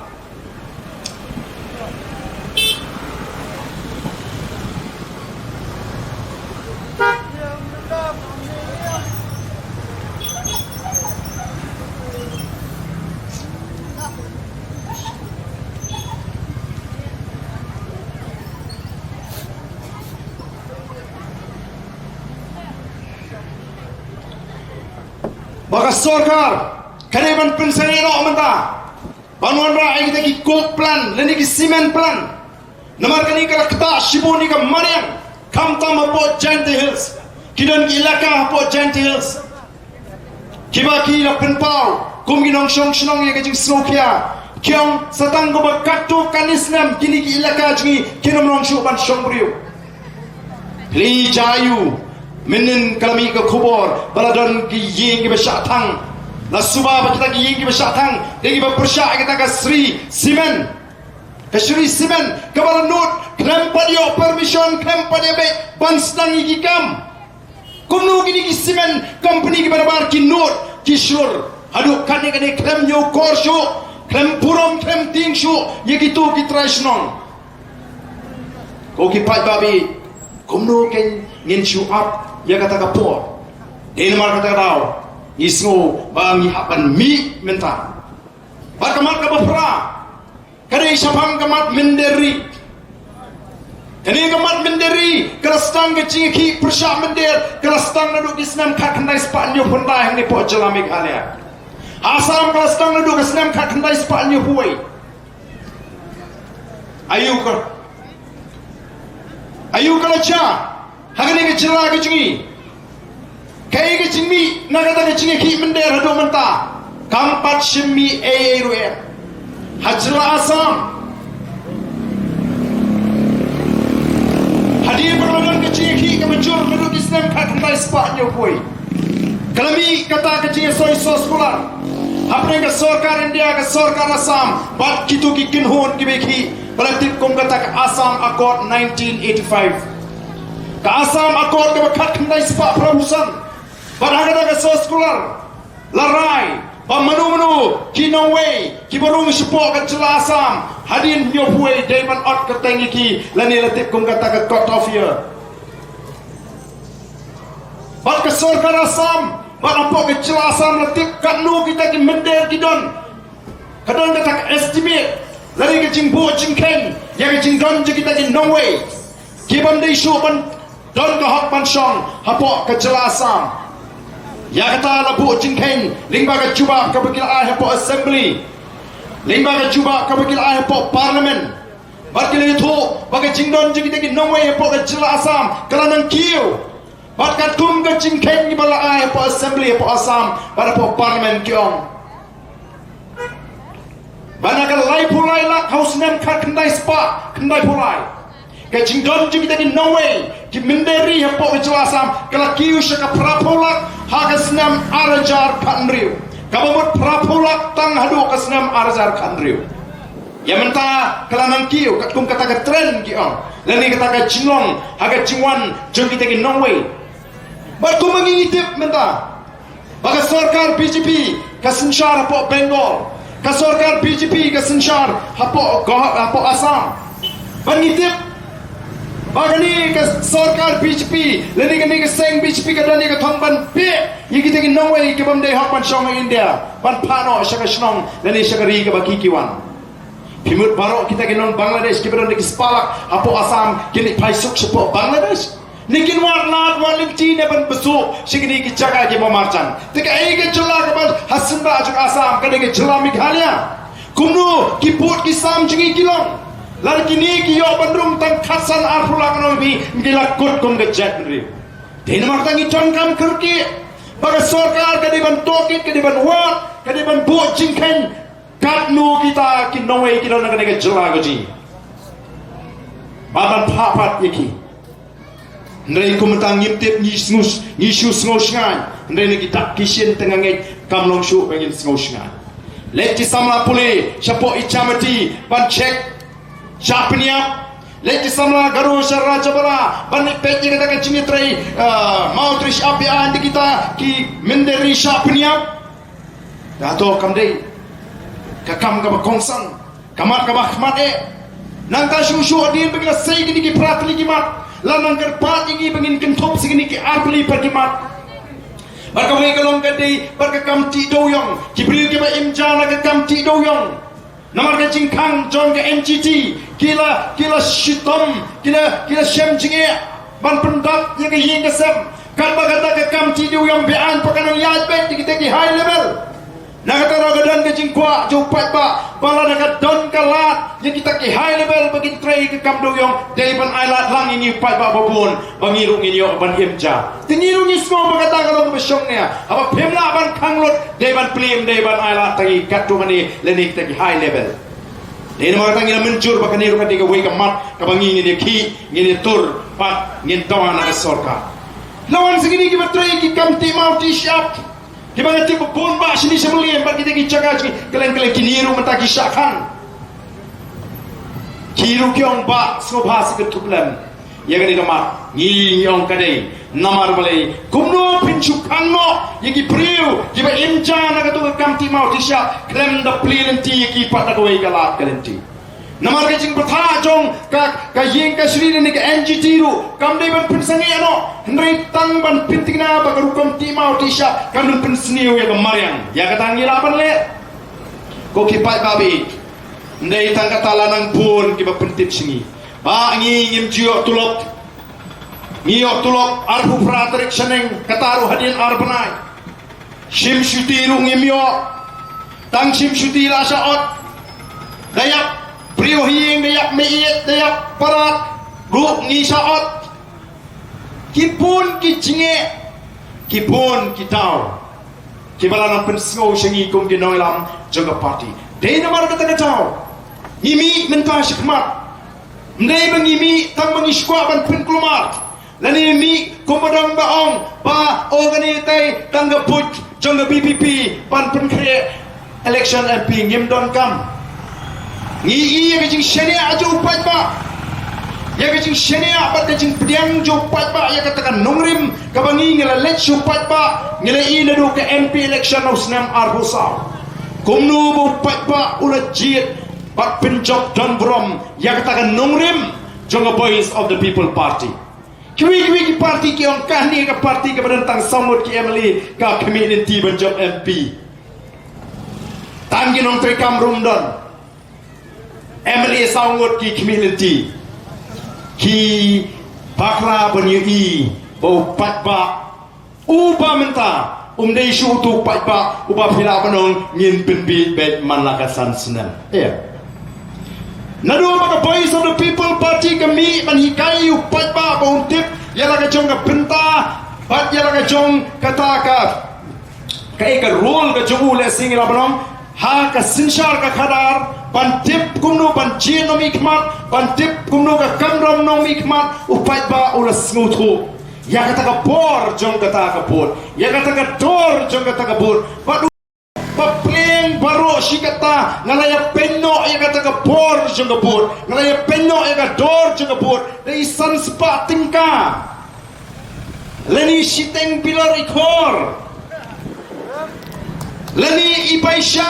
baka sarkar kareban pensanero menta banuan ra ai kita ki coke plan leni ki cement plan namar kani kala kata shiboni ka mariam kam tam apo Jante Hills kidan ki ilaka apo Jante Hills kiba ki na penpau kum ki nong shong shnong ye ka jing snokya kyong satang go bakatu kanisnam kini ki ilaka jingi kinam nong shu ban shong briu pli jayu minin kalami ke kubur baladon ki ying ki besyatang la suba kita ki ying ki besyatang degi ba persya kita ka Sri Simen ka Sri Simen ka balanut klem padio permission klem padio be bansnang iki kam kumnu kini ki Simen company ki barabar ki not ki sur adu kane kane klem yo korsho klem purom klem tingshu ye gitu ki trasnong ko ki pai babi kumnu ken ngin show up ya kata kapor ini mar kata daw isngo bangi hapan mi menta bakamat ka bafra kani syapang kamat menderi kani kamat menderi kelastang ke cingki persya mender kelastang naduk islam ka kendai spanyo punda ni po jelami khalia asam kelastang naduk islam ka kendai spanyo huai ayu kalacha hagani ke jela ke jingi kai ke jingmi nagata ke jingi ki mender hadu menta kampat shimi ruwe hajra asam hadir berlawan ke jingi ki ke menjur hadu islam ka kendai spatnya koi kalami kata ke jingi soy sos pular apne ke sarkar India ke sarkar Assam bat kitu ki kinhon ki beki berarti kong kata ke Assam Accord 1985 ka Assam Accord ke bakat kendai sepak perahusan barangkata ke soskular larai ba manu kinaway ki barung sepok ke jela Assam hadin nyobuai daiman ot ke tengi ki lani letip kong kata ke cut off ya bat ke sarkar Assam bat apok ke jela Assam letip kanu kita ki mender kidon kadon kata ke estimate lari ke jingbo jingken yang ke jingdon je kita ki no way ki bandai shu ban don ke hak ban shong hapok ke jela Assam ya kata labu jingken lingba ke juba ke bekil ai hapok assembly lingba ke juba ke bekil ai hapok parliament bakil itu bagai jingdon je kita ki no way hapok ke jela Assam kalanang kiu bakat kum ke jingken ki bala ai hapok assembly hapok Assam pada hapok parliament kiong banakal lai pulai lak haus nem kat kendai spa kendai pulai ke jingdon je kita ki no way ki menderi hapok ke jela Assam kala kiu syaka prapolak hagasnam arajar kanriu kabamut prapolak tang hadu kasnam arajar kanriu ya menta kalanang kiu kat kum kata ke tren ki on lani kata ke jinglong haga jingwan jeng kita ki no way batu mengitip menta baga sarkar BJP kasensyar hapok Bengal ka sarkar BJP kasensyar hapok Assam mengitip bagani ke sarkar BJP leni kani ke seng BJP ka dani ka thongban pe yi kita ki no way ke bamde hakpan shong India ban phano shaka shnong leni shakari ka baki kiwan pimut baro kita ki non Bangladesh ki bron ki spalak apo Assam kini paisuk sepo Bangladesh Nikin warnat walim Cina ban besuk sigini ki jaga ki mamarjan. Tika ege jela ke ban Hasinda juk Asam kade ke jela Meghalaya. Kumnu ki put ki sam jingi kilong. Lalu kini ki yo bandung tang khasan arpula kono bi ngila kut kum ke jet ri. Denmark tangi ton kam kerki. Baga sorkar kade ban tokit kade ban wat kade ban bu jingken kat nu kita ki nongwe ki dona kade ke jela gaji. Baban papat yaki. Ndai kumentang ngimtip ni snus ni shu snus ngan. Ndai ni kita kisien tengah ngai kamlong shu bangin snus ngan. Leti samla pule chapo ichamati ban check Chapniap, leti samla garu syarra jabala, banik peti kata ke cini trai mau trish api andi kita ki menderi chapniap. Dato kamdei, kakam kaba kongsan, kamat kaba khmat nangka shu adin begila sei gini ki pratli ki mat, lanang kerpat ini begin kentop segini ki arpli perkimat. Barkawai kalong kadei barkakam ti doyong, kibril ki ba imjana kakam ti doyong. Namar ke jingkang jong ke NGT kila shitom kila shem jinge ban pendak yang ke ying ke sem kan bagata ke kam ti du yang bean pakanan yat bet kita ki high level na kata ragadan ke jingkwa jo pat ba bala na don kalat yang kita ki high level bagi tray ke kam du yang dai ban ailat lang ini pat ba babon bangiru ini yo ban imja tingiru ni semua bagata kalau besyong ne apa phemla ban khanglot dai ban plim dai ban ailat tagi katu mani lenik tagi high level ini mga tangina mencur baka niru katiga way kamat kabangi ngini ki ngini tur pat ngin tawa na sorka lawan segini ki batray ki kamti mau ti shop ki banga ti bon ba sini semuli empat kita ki jaga ki kelen ki niru mata ki syakhan kiru ki ong ba so bhas ke tuklam ya gani nama ni ong kadai namar balai kumno pinchu kango yaki priu ki ba imja na ka tu kamti mau ti shop klem da plilenti ki pata ko way galat kalenti namar ke jing patha jong ka yeng ka shri ni ka NGT ru kam dei ban pinsangi ano hendrai tang ban pintingna ba ka kam ti mau ti sha kam dun pinsniu ya ka mariang ya ka tangi laban le ko ki pai babi ndai tang ka talanang pun ki ba pentip singi ba ngi ngim jio tulok ngiyo tulok arhu fraterik seneng kataru hadin arbanai shim shutiru ngimyo tang shim shutila saot dayak priyo hiyeng dayak meiet dayak parat ruk ni saot kipun ki jinge kipun ki tau kibalana pensgo shengi kum ki noilam jaga party de namar kata tau ngimi menta shikmat ndai bangimi tang bangiskwa ban pin kulmat lani mi kumadang baong ba organitai tangga put jaga BPP ban pin kre election MP ngim don kam ngi iya ke jing syariah jo upat ba ya ke jing syariah ba de jing pediang jo upat ba ya katakan nongrim ka bangi ngela let jo upat ba ngela ina do ke MP election of snam arbusa kumnu bo upat ba ula jit bat pinjok don brom ya katakan nongrim jonga boys of the people party kiwi ki parti ki ong kahni ka parti ka badantang samut ki Emily ka community banjok MP tangin ong trekam rumdon Emily sangut ki community ki bakra banyui bau patba uba menta dei shu tu patba uba phila panong ngin pinbi bet manlakasan senam nadu maka boys of the people party kami manhikai patba bau tip yala ka jong ka penta pat yala ka jong kata ka kai ka role ka jong ule singila panong ha ka sinshar ka khadar ban tip kumno ban jin no mikmat ban tip kumno ka kamram no mikmat upat ba ula smutu ya kata ka por jong kata ka por ya kata ka dor jong kata ka por ba pleng baro shikata ngalaya penno ya kata ka por jong ka por ngalaya penno ya ka dor jong ka por dei san spa tingka leni shiteng pilar ikor leni ipaisha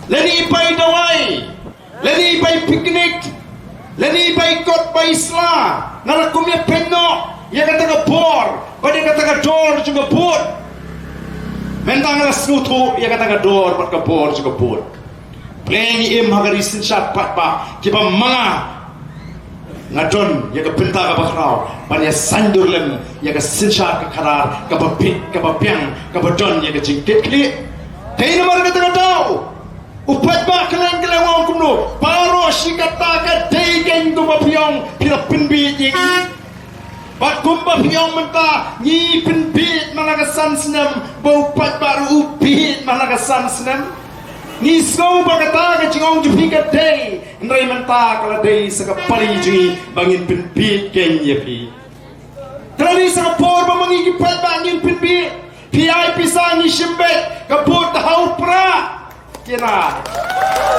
leni ipai dawai leni ipai piknik leni ipai kot pa isla nalakumya penno ya kata ka por pada kata ka dor juga por mentang la snutu ya kata ka dor pat ka por juga por pleni im hagari sin shat pat pa kiba manga ngadon ya ke benta ka bakrau ban ya sandur lem ya ke sinsha ka karar ka bapit ka bapiang ka badon ya ke jingkit kli dei nomor ka tau upat ba kelen kelen wong kumno paro sikata ka dei gen ko bapiong pila pinbi yang bat kumba piong menta ni pinbi malaga san senam bau pat baru upit malaga san senam ni snow bagata ka jingong jupi ka day ndray manta kala day sa kapali jungi bangin pinpit kenya pi trani sa por ba mangigipat ba ngin pinpit PI pisang ni shimbet kaput hau pra kena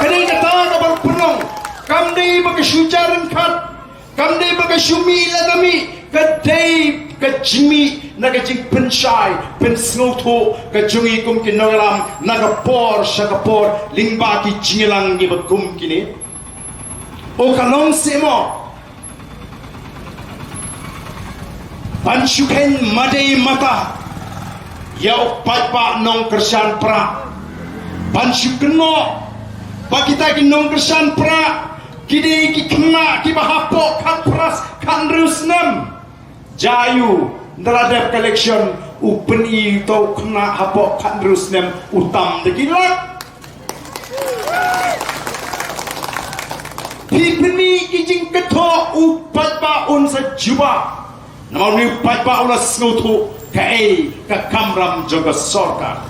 kani kata ka berpenong kamdi baga syujaran kat kamdi baga syumi lagami kadai kajimi naga jing penshai pensngoto kajungi kum kinolam naga por shakapor lingba ki jingelang gi bakum kini o kalong semo panshuken madai mata ya opat pa nong kersan pra panshukeno pakita ki nong kersan pra kidi ki kena ki bahapo kan pras kan rusnam Jayu terhadap collection upeni tau kena hapok kan rusnem utam degilat pipeni kijing keto upat ba un sejuba nama ni upat ba un snutu kai ka kamram jaga sorka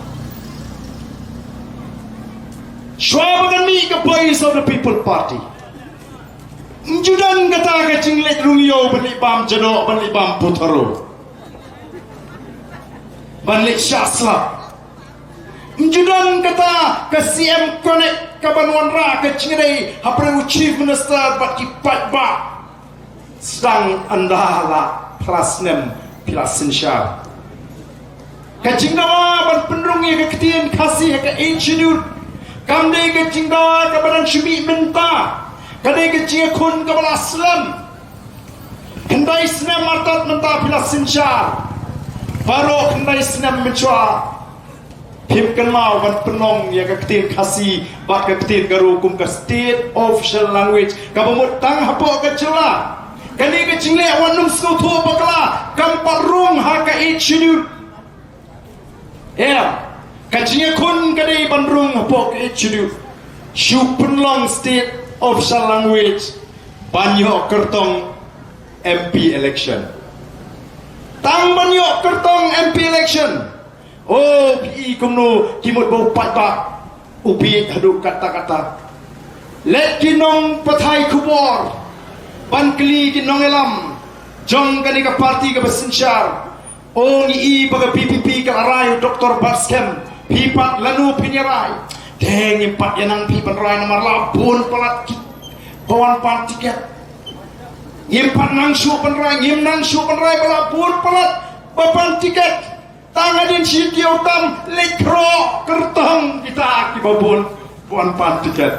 shwabagan mi ka voice of the people party Judan kata ke cinglet rungyo balik bam jadok balik bam putaro balik syasla Judan kata ke CM connect ke Banuan Ra ke cingrai hapre chief minister bat kipat ba sedang andala plasnem pilasinsyar ke cingdawa ban penrungi ke ketien kasih ke engineer kamde ke cingdawa ke badan syumi menta kadai kecil kun kepala Islam kendai Islam martat mentah bila sinsyar baru kendai Islam mencua pim kenal ban penong ya ketin kasih bak ketin garu kum ke state official language kabamut tang hapo kecela kadai kecil le wanum skutu bakla kampat rung ha ka ichidu ya kecil kun kadai bandrung hapo ke ichidu shu penlong state official language banyak kertong MP election tang banyak kertong MP election oh pi kumno kimut bau patba upi hadu kata-kata let kinong pathai kubor ban kli kinong elam jong kani ka parti ka basinsyar oh ni baga PPP ka aray Dr. Baskem pipat lanu pinyaray Deng impat yanang pi penrai nomor labun pelat kawan pan tiket impat nang su penrai ngim nang su penrai pelabun pelat papan tiket tangadin si tiutam lekro kertong kita kibabun kawan pan tiket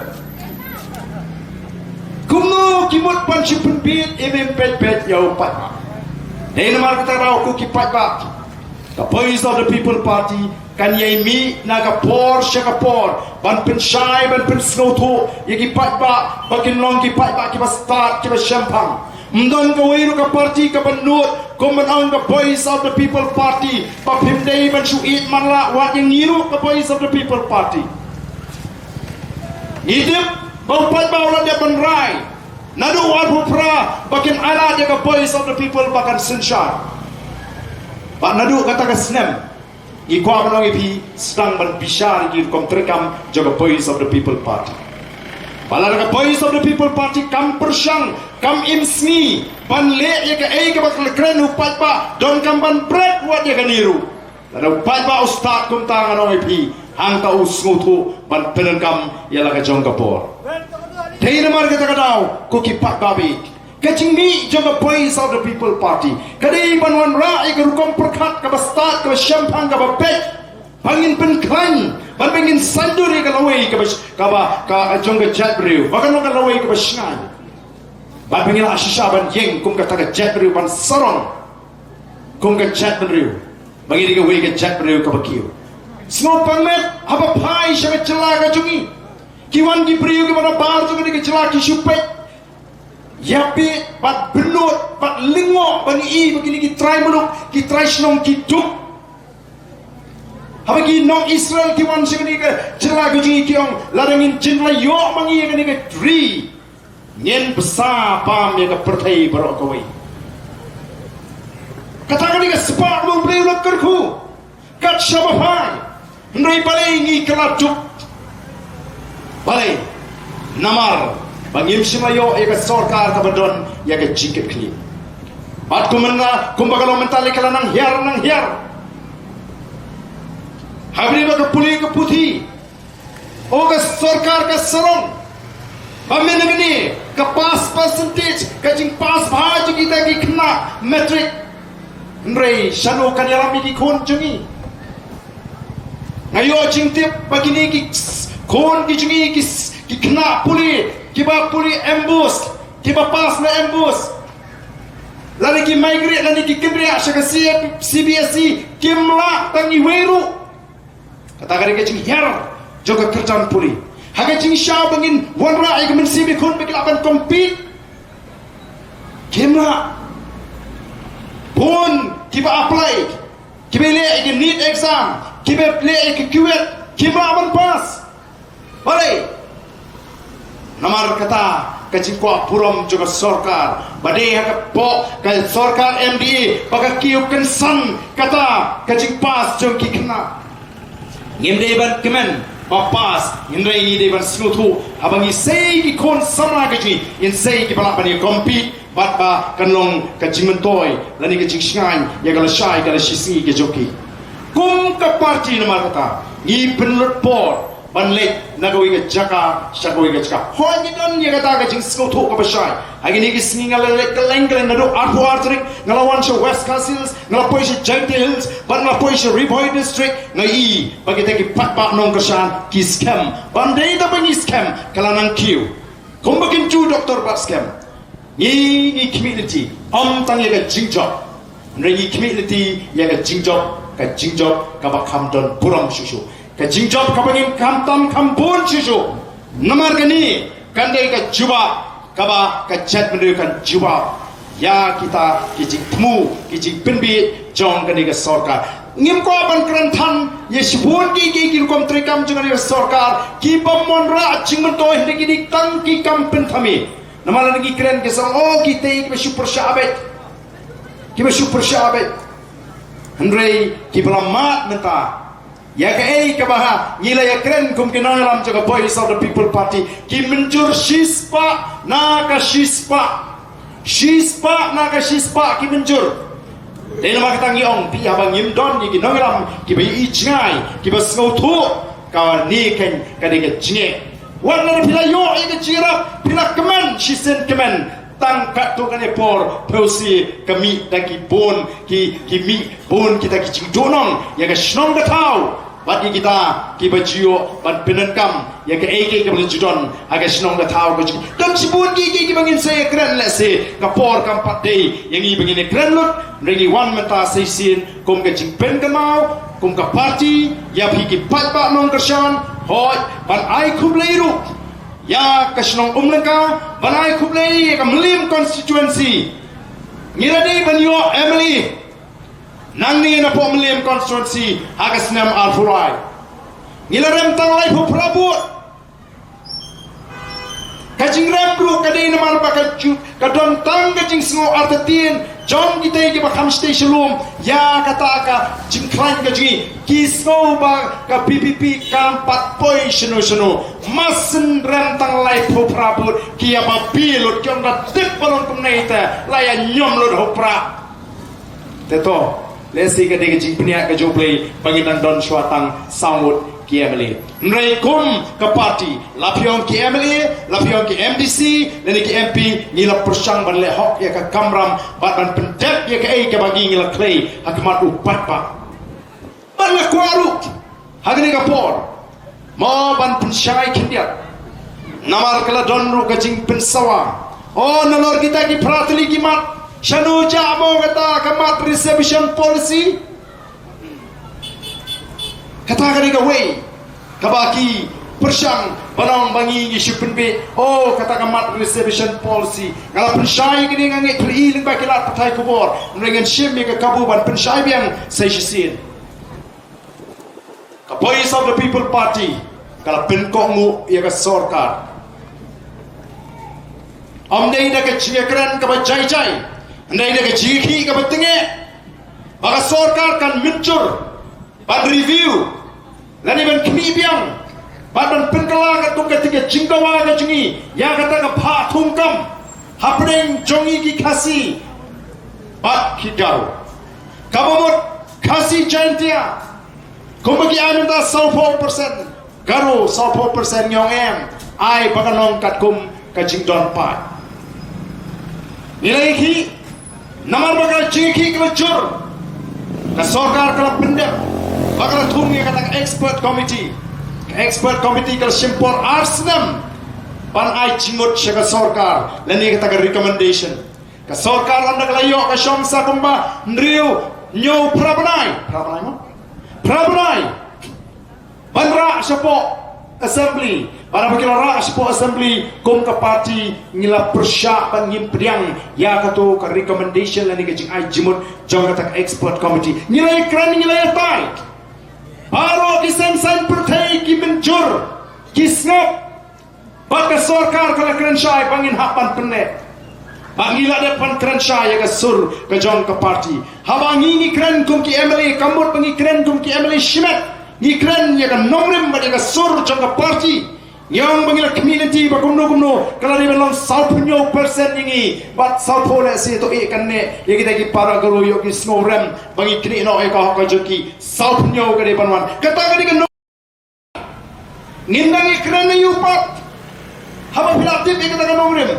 kumno kimut pan si penbit pet yau pat dei nomor kita rau ku kipat ba the voice of the people party kan yai mi naga por shakapor ban penshai ban pensnoto yagi patba bakin long ki patba ki start ki shampang mdon ka wairu ka party ka banut komen ang ka voice of the people party pa pimdei ban suit manla wat yang niru ka voice of the people party idip bau patba ulah dia benrai nadu wat pupra bakin ala dia ka voice of the people bakan sinshar pak nadu kata ka snem Ikwa menang ipi sedang berbisar di kontrekam jaga voice of the people party. Balar ka voice of the people party kam persyang kam imsni ban le ya ka ai ka bakal kren upat ba don kam ban bread wat ya ka niru. Lalu upat ba ustad kum tangan ong ipi hang ka usngutu ban penengkam ya la ka jong kapor. Dei namar kita kadau ku kipat babi. Kacing mi jaga voice of the people party. Kadai Banuan Ra ikut rukom perkat ke start ke syampang ke bapet. Bangin penklan, bangin sandur ke lawai ke jong ke jatbriu. Bahkan ke lawai ke basngai. Bangin asisha ban yeng kum kata ke jatbriu ban sarong. Kum ke jatbriu. Bangin ke wei ke jatbriu ke bakiu. Semua pangmet apa pai syarat celah ke jungi. Kiwan ki priu ke mana bar juga ke celah ki supet. yapi bat benut bat lingok bani i begini ki try menuk ki try snong ki duk habagi nong Israel ki wan sini ke jela guji ki ong larangin jinla yo mangi ke ni ke tri nyen besar pam ya ke pertai barok kowe katakan ni ke sepak lu beli lu kerku kat syabahai ndai balai ngi keladuk balai namar bangim simayo ya ke sorkar kabadon ya ke jikit kli bat kumenga kumbagalo mentali kala nang hiar habri ba ke puli ke puthi o ke sorkar ke serong bamen ngani ke pass percentage ke jing pass bhaj kita ki kena metric ndrei shano kan yarami ki khon jungi ngayo jing tip bagini ki khon ki jungi ki kena puli kiba puli ambush kiba pass na ambush lani ki migrate lani ki kibria shaka CBSE kimla tangi weru kata kari ke jing her joga kerjaan puli haga jing sha bangin wanra ay gamen sibi khon bekilaban compete kimla bon kiba apply kiba le ay need exam kiba le ay QET kiba aban pass bale namar kata kajing ko purom juga sorkar bade hak po ka sorkar MDA baka kiu kensan kata kajing pas jong ki kena ngimde ban kemen papas ngimde ni ban slutu abangi sei ki kon sama kaji in sei ki bala bani compete bat ba kanlong kajing mentoy lani kajing shngan ya kala shai kala shisi ke joki kum ka party namar kata ni penlut por ban lek nagawi ke jaka shagawi ke jaka hoi ni don ye kata ke jing sko tho ka basai agini ki singi ngala lek kelengkelen nado arpo artrik ngalawan sho west castles ngala poise jaiti hills ban ngala poise riboy district ngai bagi teki pat pak nong kesan ki scam ban dei da bani scam kala nang kiu kombakin tu doktor bat scam ni community om tang ye ke jingjob ngai community ye ke jingjob ka ba kham don puram shushu ka jingjob ka bangin kamtam kampun shishu namar gani kandai ka juba kaba ka chat mendekan juba ya kita kijing temu kijing penbi jong kani ka sorkar ngim ko ban krantan ye shibun ki kom trikam jong ka sorkar ki bamonra jingmen to hindi ki tang ki kampen thami namar lagi kren ke sang oh kita ki super shabet Henry ki belamat menta ya ke kabaha ngila ya keren kum kinalam jaga voice of the people party ki menjur shispa na ka shispa ki menjur dena ma katangi ong pi abang yim don ki nogram ki bai ichngai ki bas ngau thu ka ni ken ka de jine wana pila yo ke jira pila kemen shisen kemen tang kat tu kan por peusi kami daki bon ki mi bon kita ki jingdonong ya ka shnong ka tau bagi kita ki bajio ban penenkam ya ke eke ke boleh judon aga shnong ka tau ka dam sibun ki bangin saya keren le se ka por kam patei yang i bangin keren lut regi wan mata seisin kom ka jing pen ka mau kom ka party ya phi ki pat ba nong kershan hoi ban ai khubleiru ya kasnong umlengka banai kublei ka Mlim constituency ngiradi banyo Emily nangni na po Mlim constituency hagasnam alfurai ngilarem tanglai po prabut kajing rembru kadai namal bakaju kadon tang kajing sngo artatin jom kita ke bakam station ya kata ka jingklan kaji kisno ba ka PPP kampat poi shino masen rentang lai po prabut kia ba pilot kyong da tip balon kum naita laya nyom lo hopra teto lesi ka de jing pnia ka joplay bangitan don swatang samut KMLA nrai kum ka party lapiong KMLA lapiong ki MDC dan ki MP ngila persang ban le hok ya ka kamram bat ban pendek ya ka ai ka bagi ngila clay hakmat upat pa ban la kwaru hagni ka por mo ban pensyai kindiat namar kala donru ka jing pensawa oh nalor kita ki pratli ki mat shanu jamo kata kamat reception policy kata kari ka way kabaki persang Banong bangi isu penbe oh kata kamat reservation policy ngala pensyai kini ngangi tri ling ba kilat patai kubor dengan shim ke kabuban pensyai biang sai sin ka voice of the people party kala penkong ya ka sarkar amdai da ka chiakran ka ba jai jai andai da ka jikhi ka ba tenge maka sarkar kan muncul ban review lani ban kini biang Badan penkala katung ketika jingkawa ke jengi yang kata ke pha thungkam hapdeng jongi ki khasi bat khidau kabamut khasi jantia kumbagi aminta 100% garo 100% nyong em ai baganong kat kum ka jingdon pat nilai ki namar bagal jingki ke jur ka sarkar kala pendek bagal thungi kata expert committee kalau simpor arsenam pan ai chingot sega sarkar lani kata recommendation ka sarkar anda kalayo ka shamsa kumba nriu nyo prabanai banra sapo assembly para bakila ra sapo assembly kum ka party ngila persya ban ngimpriang ya kato ka recommendation lani ka jing ai jimut jong kata expert committee ngila ikran ngila tai Paro kisan pertai ki mencur kisngap baka sarkar kala krensyai bangin hapan penek bangila depan krensyai ya sur ke jong ke parti habangi ni kren kum ki emily kamut bangi kren kum ki emily shimet ni kren ya ka nomrem ba ya sur jong ke parti yang bangila community ba kumno kala ni belon 90% ini bat 90 si to ikan ne ya kita ki para garo yo ki snorem bangi kini no e ka joki 90 ka de panwan kata ka di kan ngindangi kren ne yupat haba pilatif e kata ka nomrem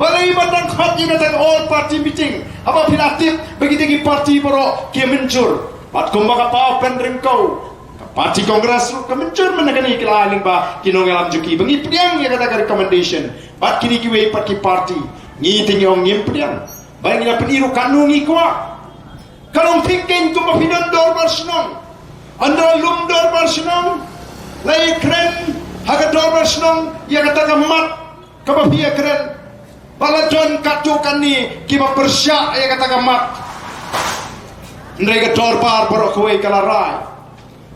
balai batang khat ni kata all party meeting haba pilatif bagi ki parti boro ki mencur bat kumba ka pa pen ringkau Parti Kongres kemencur menagani kelaling ba kinongelam juki bengi priang ya kata recommendation bat kini kiwe pat ki parti ni tinyong ngim priang bayi ni peniru kanungi kwa kalong thinking ko mapinan dor barsenong anda lum dor barsenong lai kren haga dor barsenong ya kata kamat kabapia kren balajon katukan ni kiba persya ya kata kamat ndrega dor bar baro kowe kalarai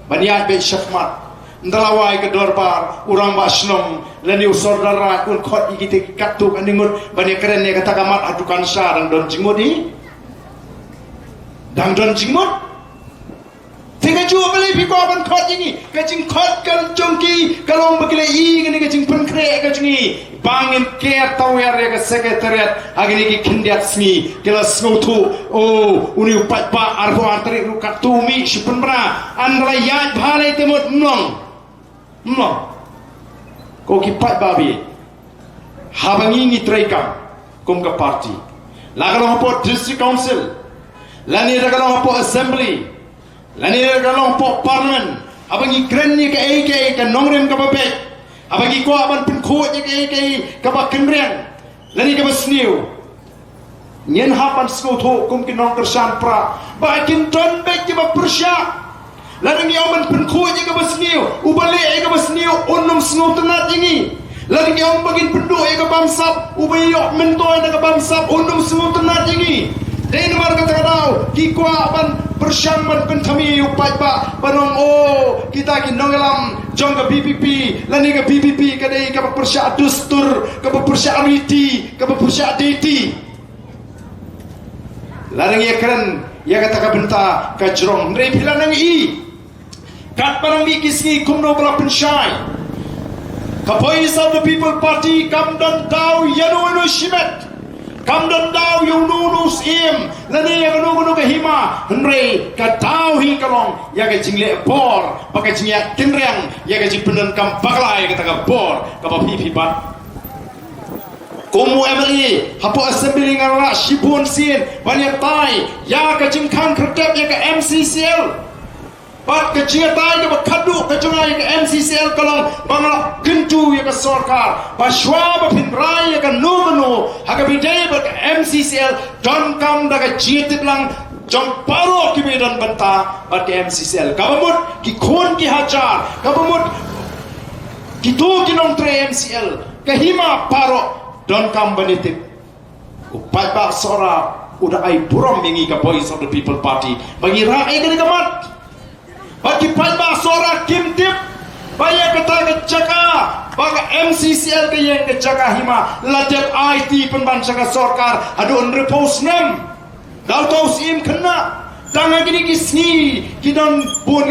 Baniat be syakmat ndalawai ke dorbar urang basnong lani usordara kun khot igite katuk aningut bani keren ne kata kamat adukan sarang don jingodi dang don jingmot tega jua beli piko ban khot ini kacing khot kan jongki kalong bakile i ngani kacing penkre kacing bangin ke tawar ya sekretariat agini ki kindiat smi kila smutu oh uni upat pa arbo antri rukat tumi sipenbra andra yat bhalai temut mlong ko ki pat babi habangi ni traikam kum ka party lagalo po district council lani lagalo po assembly lani lagalo po parliament habangi krenni ka AK ka nongrem ka babek abagi ko aban penkut je kay kabak kenreng lani ka basniu nyen hapan skoto kum kinong kersan pra bakin ton bek je ba persya lani aban penkut je ka basniu ubale ka basniu unum sngo tenat ini lani ang bagin penduk ka bamsap ubayok mentoy ka bamsap unum sngo tenat ini den mar kata daw ki ko aban persyang man pentami upat ba panong oh kita kinong elam jong ke PPP lani ke PPP kadai ke persya dustur ke persya riti ke persya deti larang ya keren ya kata ka benta ka jrong ndre pilanang i kat parang ikisni kumno bala pensyai ka voice of the people party kam dan daw yanu shimet kam dan daw yung nunus im lani ya gunu ke hima ndre ka daw hi kalong ya ke jingle bor pakai jingya kenreng ya ke jipenan kam baklai kata ka bor ka pipi bat kumu MLA hapo assembly ngara shibun sin banyak tai ya ke jingkang kredep ya ke MCCL bat ke jingatai ke bakadu ke jungai ke MCCL kalong bangla gentu ya ke sarkar baswa ba pinrai ya ke numenu haga bidai ba ke MCCL don kam da ke jitit lang jom paro ki medan banta bat ke MCCL kabamut ki khon ki hajar kabamut Kitu kinong 3 MCL kahima paro don kambanitik upat ba sora udah ay buram mingi ka Voice of the People Party bagi raay ka gamat bagi pat ba sora kimtip baya kata kecaka baga MCCL ke yang kecaka hima latep IT penbansa ka sorkar adon repose nem dau tau sim kena tangan gini kisni kidan pun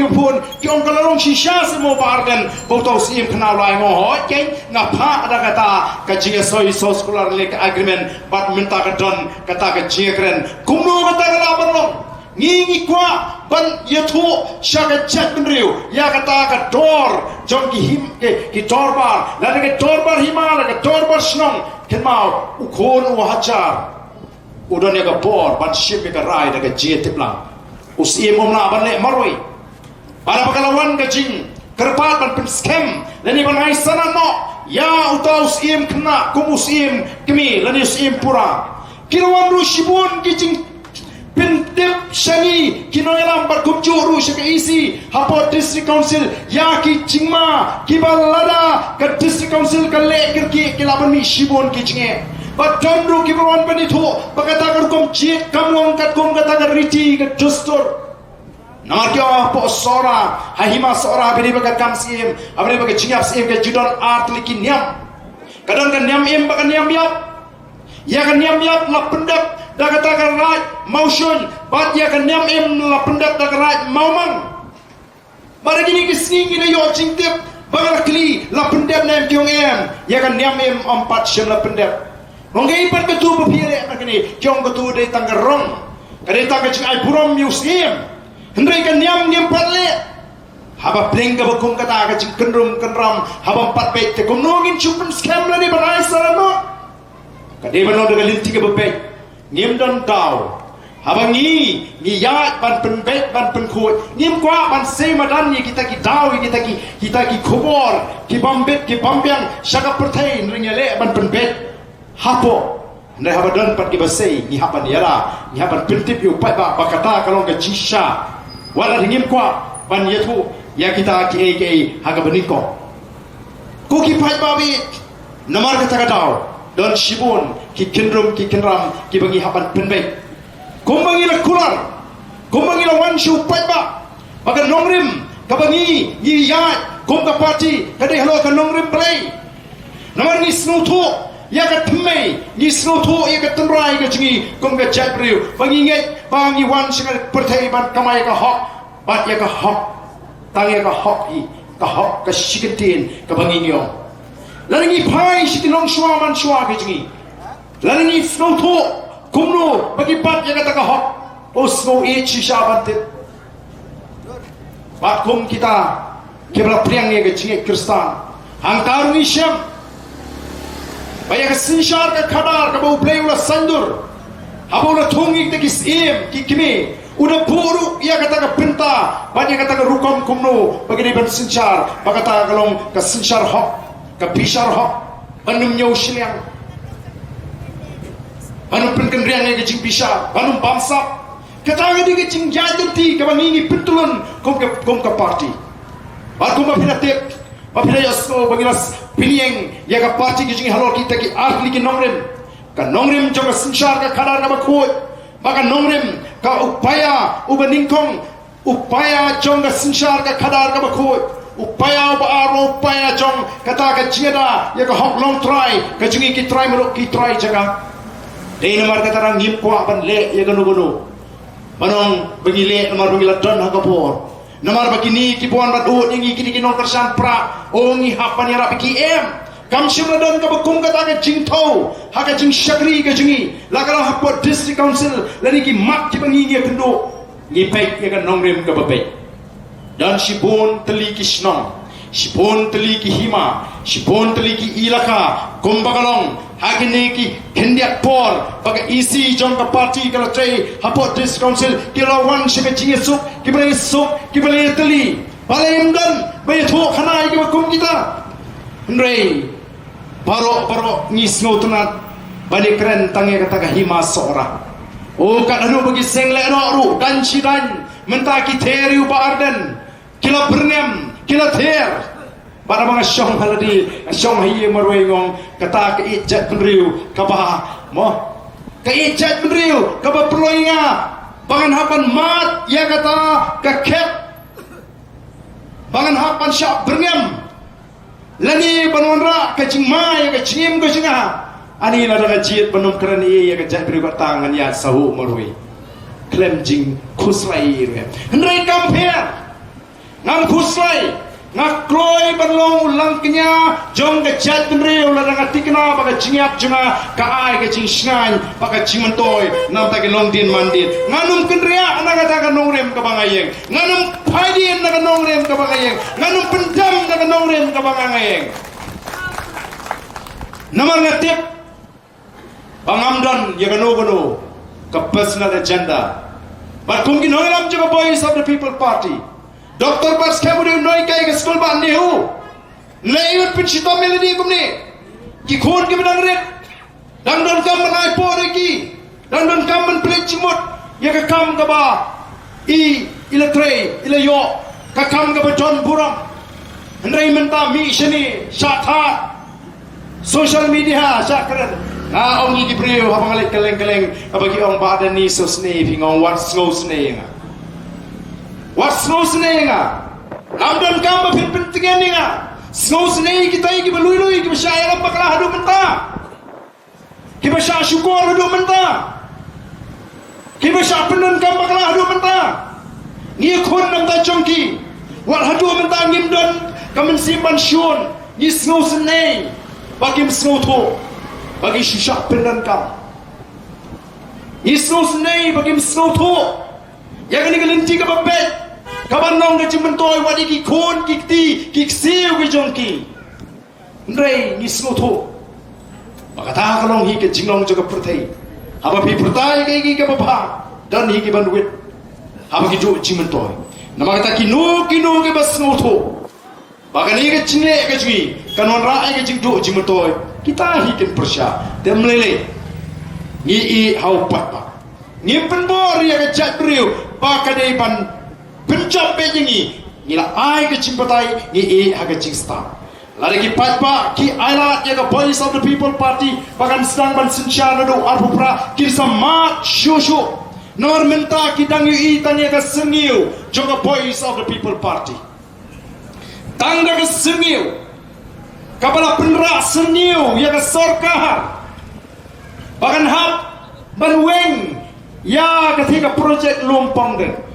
kion kalarong shisha semua barden bau tau sim kena lai ngoh ken ngapa ada kata kajinga soy sekolah lek agreement bat minta ka don kata ka jekren kumno kata ka laban long ngingi kwa ban yathu shaga chat benriu ya kata ka dor jong ki him ki dorbar la ke dorbar himala ka dorbar snong kenmau ukon u hajar udah ni ka bor ban ship ka rai da ka jetip lang usim omna ban le maroi para pakalawan ka jing kerpat ban pin scam lani ban ai sana no ya utau usim kena kumusim kemi lani usim pura kirawan ru shibun ki jing Pintip Shani Kinoyalam Barkubjuru Shaka isi Hapo District Council Yaki Chingma Kibalada Ka District Council Ka Lekir Ki Kilaban Mi Shibon Ki Chinge But Tondru Kibawan Panito Pagkatagar Kum Chik Kamlong Kat Kum Katagar Riti Ka Justur Namarkyo Po Sora Hahima Sora Abini Baga Kam Sim Abini Baga Chingap Sim Ka Judon Art Liki Nyam Kadang Ka Nyam Im Baga Nyam Yap Ya Ka Nyam Yap La Pendap dah katakan right motion bat ya kan nyam em la pendat dah right maumang mari gini kisni gini yo cingtip bagal kli la pendat nem kyong em ya kan nyam em 4 syam la pendat nongge ipat ketu bepire begini kyong ketu de tanggerong kade tangga cing ai buram museum hendrai kan nyam nyam patle haba pleng ka bakum kata ka cing kendrum kendram haba 4 pet te kum nongin chupen scam la ni banai sarano kade bano de linti ka bepet nghiêm đơn tàu habangi ni ya ban penbet ban penkut nghiêm kwa ban semadan ni kita ki tau kita ki khobor ki bambet ki bambyang saka pertain ringele ban penbet hapo ndai habadan pat ki basei ni hapan yara ni hapan pentip yu pat ba bakata kalong ka jisha wala ngim kwa ban yatu ya kita ki aka haga beniko ku ki pat babi namar kata katau don shibun ki kendrum ki kendram ki bagi hapan penbek kumbangi la kular kumbangi la wanshu paiba baga nongrim kabangi ni ya kum ka party kadai halo ka nongrim play namar ni snutu ya ka thmei ni snutu ya ka tmrai ka chingi kum ka chapriu bangi ngai bangi wan singa perthai ban kamai ka hok bat ya ka hok tang ya ka hok ka shiketin ka bangi nyong lalu ni pai sitilong shua man shua kejingi lalu ni snow to kumno bagi pat yang kata kahok o snow e chisha bantit bat kum kita kebla priang ye kejingi kristan hangkaru ni syam baya kesinshar ke kadar ke bau play ula sandur haba ula thungi ke kisim ki kimi udah buru ia kata ke pinta banyak kata ke rukom kumno bagi ni ban sinchar bagata kalong ke sinchar hok kapishar ho banum nyau shiliang banum penkendrian yang kecing pisar banum bangsa kata ngadi kecing jajenti kabangi pentulun kom ke party aku mapina tip mapina yasko bagilas pilieng ya ka party kecing halo kita ki ahli ki nongrim ka nongrim joga sinshar ka kadar ka bakut baka nongrim ka upaya ubaningkong upaya jonga sinshar ka kadar ka bakut upaya baaro upaya jong kata ka jeda ya ka hok long try ka jingi ki try meluk ki try jaga dei nomor kata rang him kwa ban le ya ganu manong bagi le nomor bagi ladon ha kapor nomor bagi ni ki buan bat ut ngi ki nong kersan pra o ngi hapan ya rapi ki em kam shim ladon ka bakum kata ka jing tho ha ka jing shagri ka jingi la ka hapot district council lani ki mak ki bangi ngi kendo ngi pek ya ka nongrem ka bape dan shibon teliki snong shibon teliki hima shibon teliki ilaka kumbagalong hagini ki kendiak por baga isi jong ka party kala tray hapot this council kila wan shika jingesuk kibale suk kibale teli balem dan baye tho khana ki bakum kita ndrei baro ngisno tunat bani keren tangi kata ka hima sora o kadanu bagi sengle no ru dan sidan mentaki teri upa arden kila bernem kila ter para mga syong haladi syong hiye marwe ngong kata kaijat penriu kaba mo kaijat penriu kaba peloy nga bangan hapan mat ya kata kakep bangan hapan syak berngam lani banwanra kacing mai kacingim kacinga ani la daga jiet banum kerani ya kajat penriu tangan ya sahu marwe klem jing kuslai re hendrai compare ngam kuslai ngak kloi berlong ulang kenya jong ke chat penriu la danga tikna baka jingyap junga ka ai ke jing shngan baka jimantoi nam ta ke long din mandit nganum kenria anaga ta ka nongrem ka bangayeng nganum phaidin na ka nongrem ka bangayeng nganum pendam na ka nongrem ka bangayeng namar ngatip bangamdan ya gano ka personal agenda but kung ginoylam juga voice of the people party Dr. Bas kemudian noi kai ke sekolah ban nehu. Lewat pencipta melodi kumni. Ki khon ki bedang red. Dan don kam menai pore ki. Dan don kam men pelit cimut. Ya ke kam ke ba. Ila tray ila yo. Ka kam ke ba John Buram. Hendrai menta mi sini syathat. Social media syakran. Ong ki priu habang alik keleng-keleng bagi ong badan ni sosne pingong wat sne. What's no snega? Lamdan kamba pin pentingan ni nga. Snow snega kita iki belui-lui kita syaya lampak lah hadu menta. Kita syaya syukur hadu menta. Kita syaya penun kamba lah hadu menta. Ni khun nam ta jongki. Wat hadu menta ngimdon kamen simpan syun. Ni snow snega. Bagi snow to. Bagi syusyak penun kam. Ni snow snega bagi snow to. Yang ni kelinti ke babet. Kaban nong ke cimentoi wadi ki khon ki ti ki siu ki jongki ndrei ni snoto makata kalong hi ke jinglong juga pertai apa pi pertai ke ki bapa dan hi ki banduit apa ki jo cimentoi nama kata kinu ke bas snoto bagan hi ke cingle ke cui kanon rai ke jingdo cimentoi kita hi ke persya dem lele ni i hau pat pa ni penbor ya ke jat beriu bakadai ban pencap bejengi nila ai ke cimpatai ni haga cingsta lari ki patpa ki ailat ya ke voice of the people party bahkan sedang ban sensyana do arpupra ki sama shushu nor menta ki dang yu tanya ke sengiu juga voice of the people party tangga ke sengiu kapala penra sengiu ya ke sorkahar bahkan hap banweng ya ketika projek lumpang den